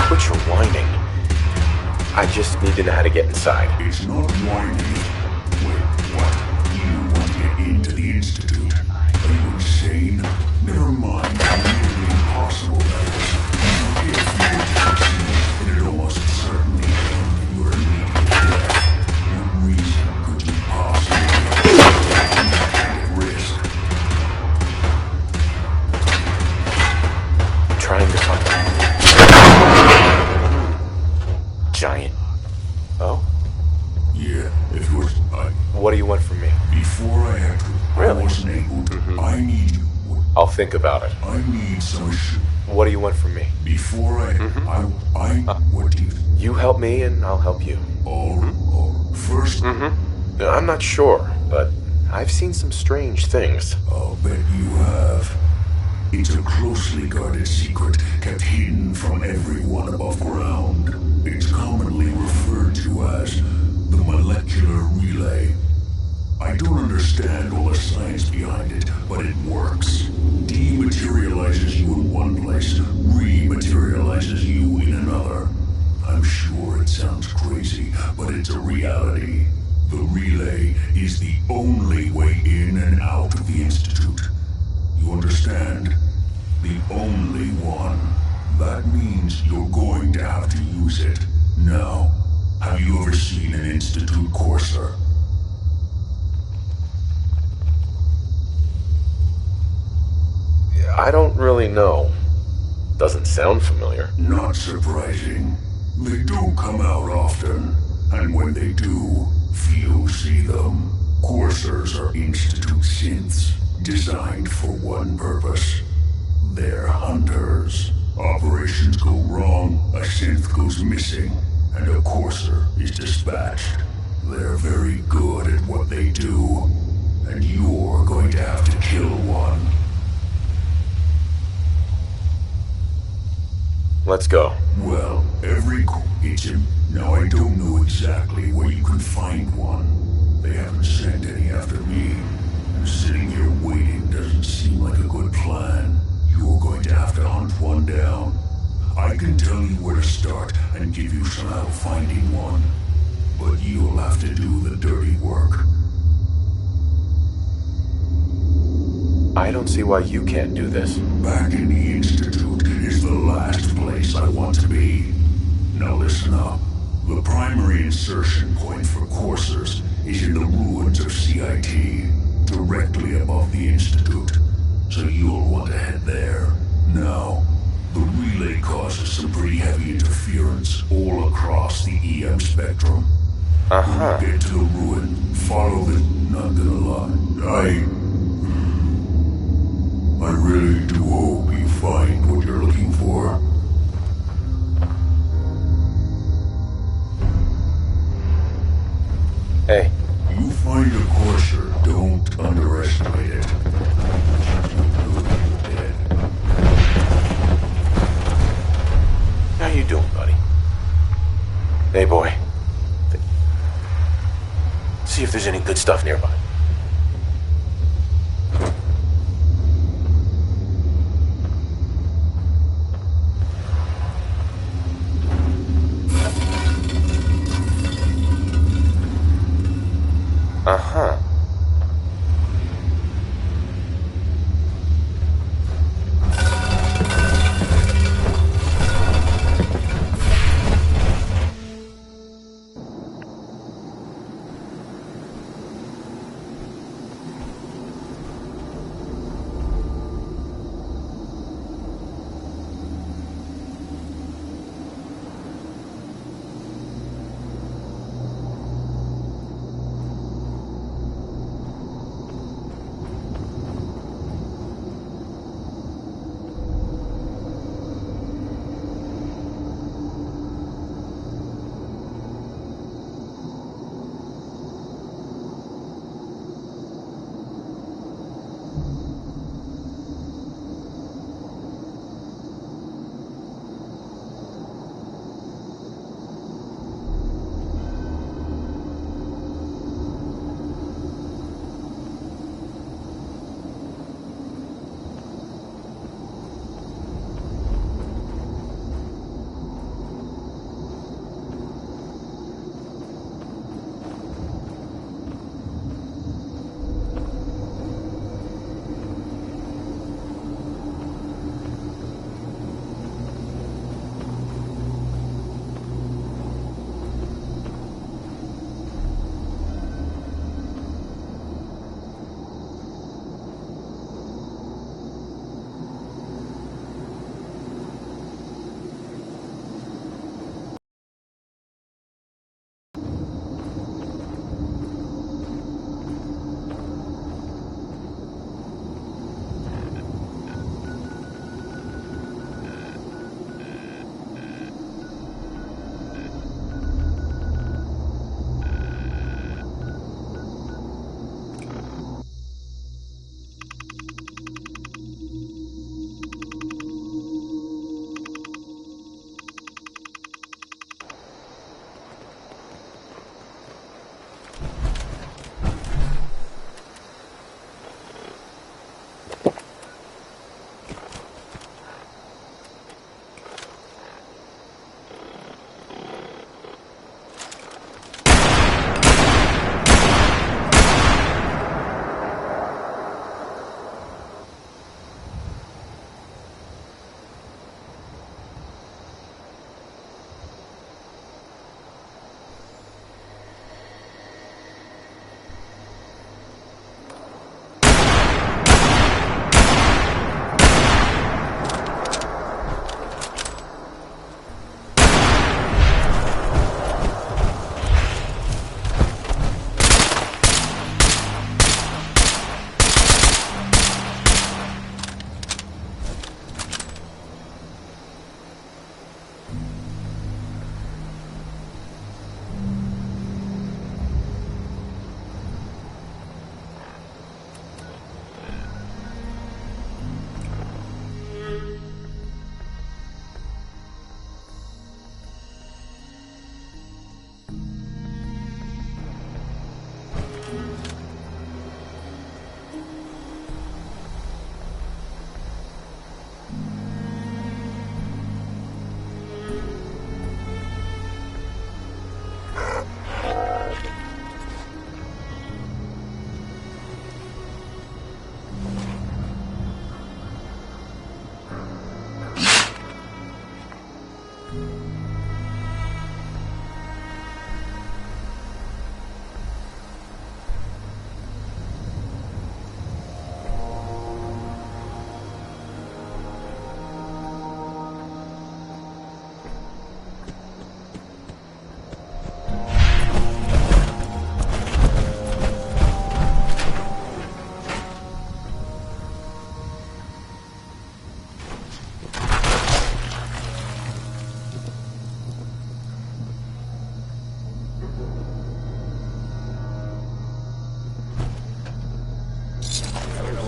Quit your whining. I just need to know how to get inside. It's not whining. Wait, what? You want to get into the Institute? Are you insane? Never mind how nearly impossible that is. If you were to succeed, it'd almost certainly end your immediate death. What reason could you possibly have at risk? I'm trying to find giant. Oh? Yeah, if it was What do you want from me? Before I had to, Really? I wasn't able to. I need you. I'll think about it. I need some What do you want from me? Before what do you... You help me and I'll help you. First... I'm not sure, but I've seen some strange things. I'll bet you have. It's a closely guarded secret kept hidden from everyone above ground. It's commonly referred to as the molecular relay. I don't understand all the science behind it, but it works. Dematerializes you in one place, rematerializes you in another. I'm sure it sounds crazy, but it's a reality. The relay is the only way in and out of the Institute. You understand? The only one. That means you're going to have to use it. Now, have you ever seen an Institute courser? I don't really know. Doesn't sound familiar. Not surprising. They don't come out often, and when they do, few see them. Coursers are Institute synths, designed for one purpose. They're hunters. Operations go wrong, a synth goes missing, and a courser is dispatched. They're very good at what they do, and you're going to have to kill one. Let's go. Well, now I don't know exactly where you can find one. They haven't sent any after me, and sitting here waiting doesn't seem like a good plan. You're going to have to hunt one down. I can tell you where to start and give you some help finding one, but you'll have to do the dirty work. I don't see why you can't do this. Back in the Institute is the last place I want to be. Now listen up. The primary insertion point for coursers is in the ruins of CIT, directly above the Institute. So you'll want to head there. Now, the relay causes some pretty heavy interference all across the EM spectrum. When you get to the ruin, follow the... Not gonna lie, I really do hope you find what you're looking for. Hey. You find a courser, don't underestimate it. How you doing, buddy? Hey, boy. See if there's any good stuff nearby. Uh-huh.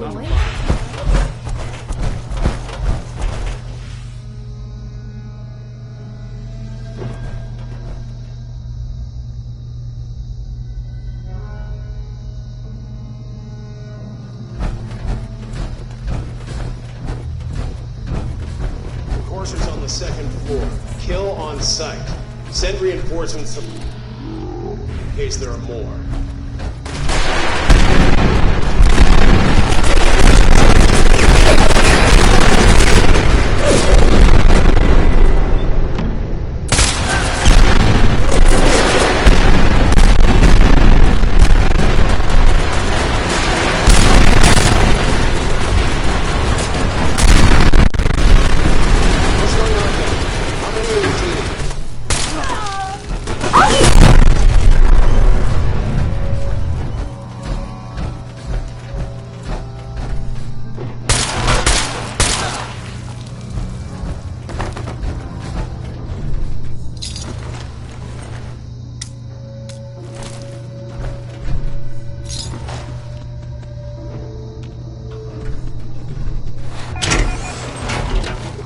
on the Wait. fire. Coursers on the second floor. Kill on sight. Send reinforcements in case there are more.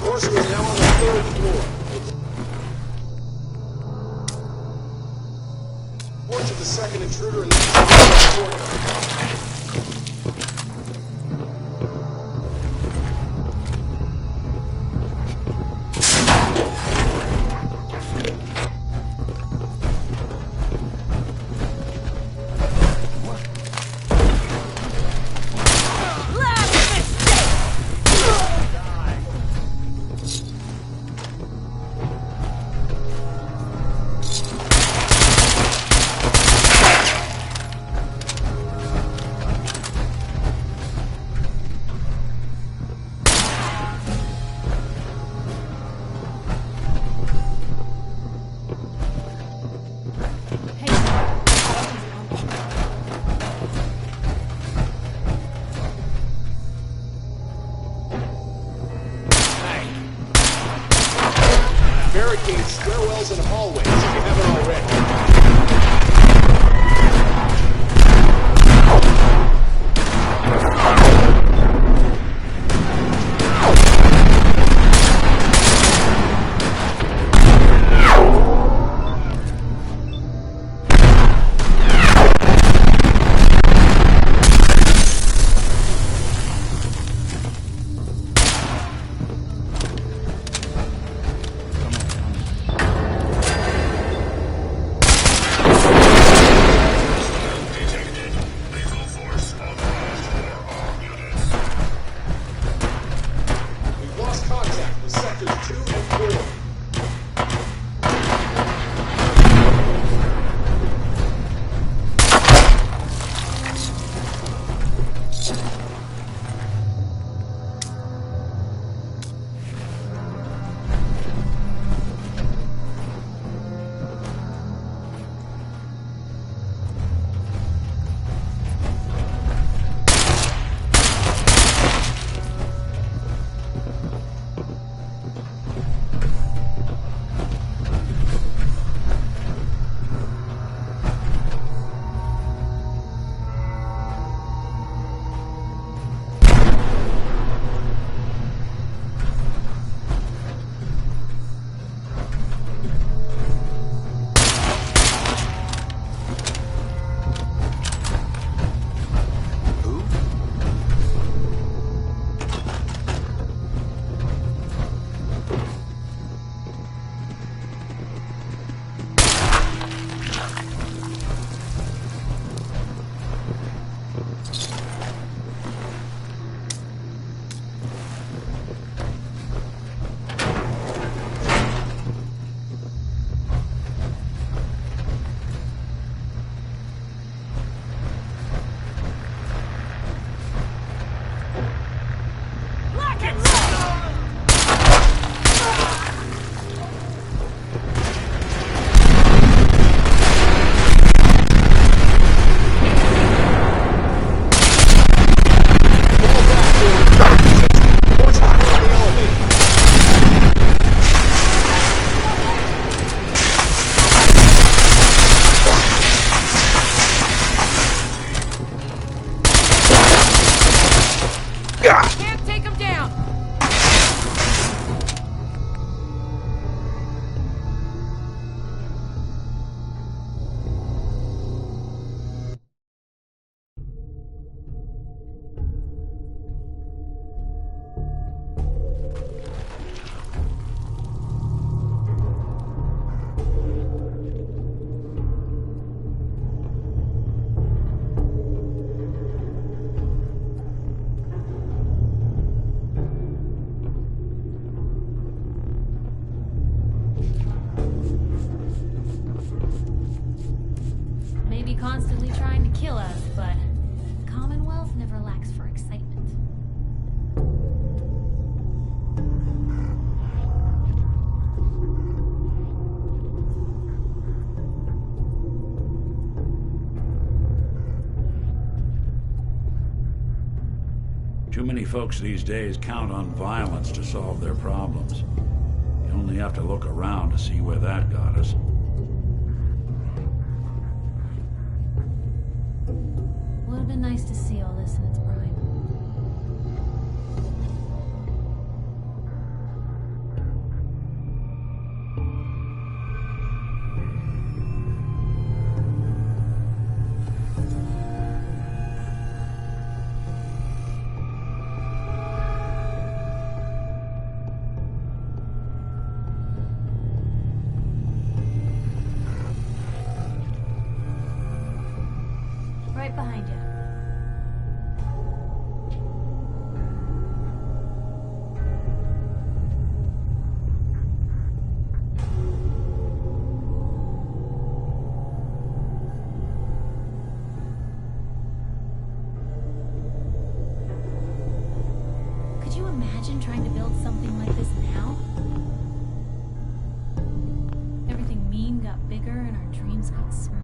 Coursers is now on the third floor. Reports of the second intruder in the barricade stairwells and hallways if you haven't already. Too many folks these days count on violence to solve their problems. You only have to look around to see where that got us. Would have been nice to see all this in its prime. Right behind you. Could you imagine trying to build something like this now? Everything mean got bigger and our dreams got smaller.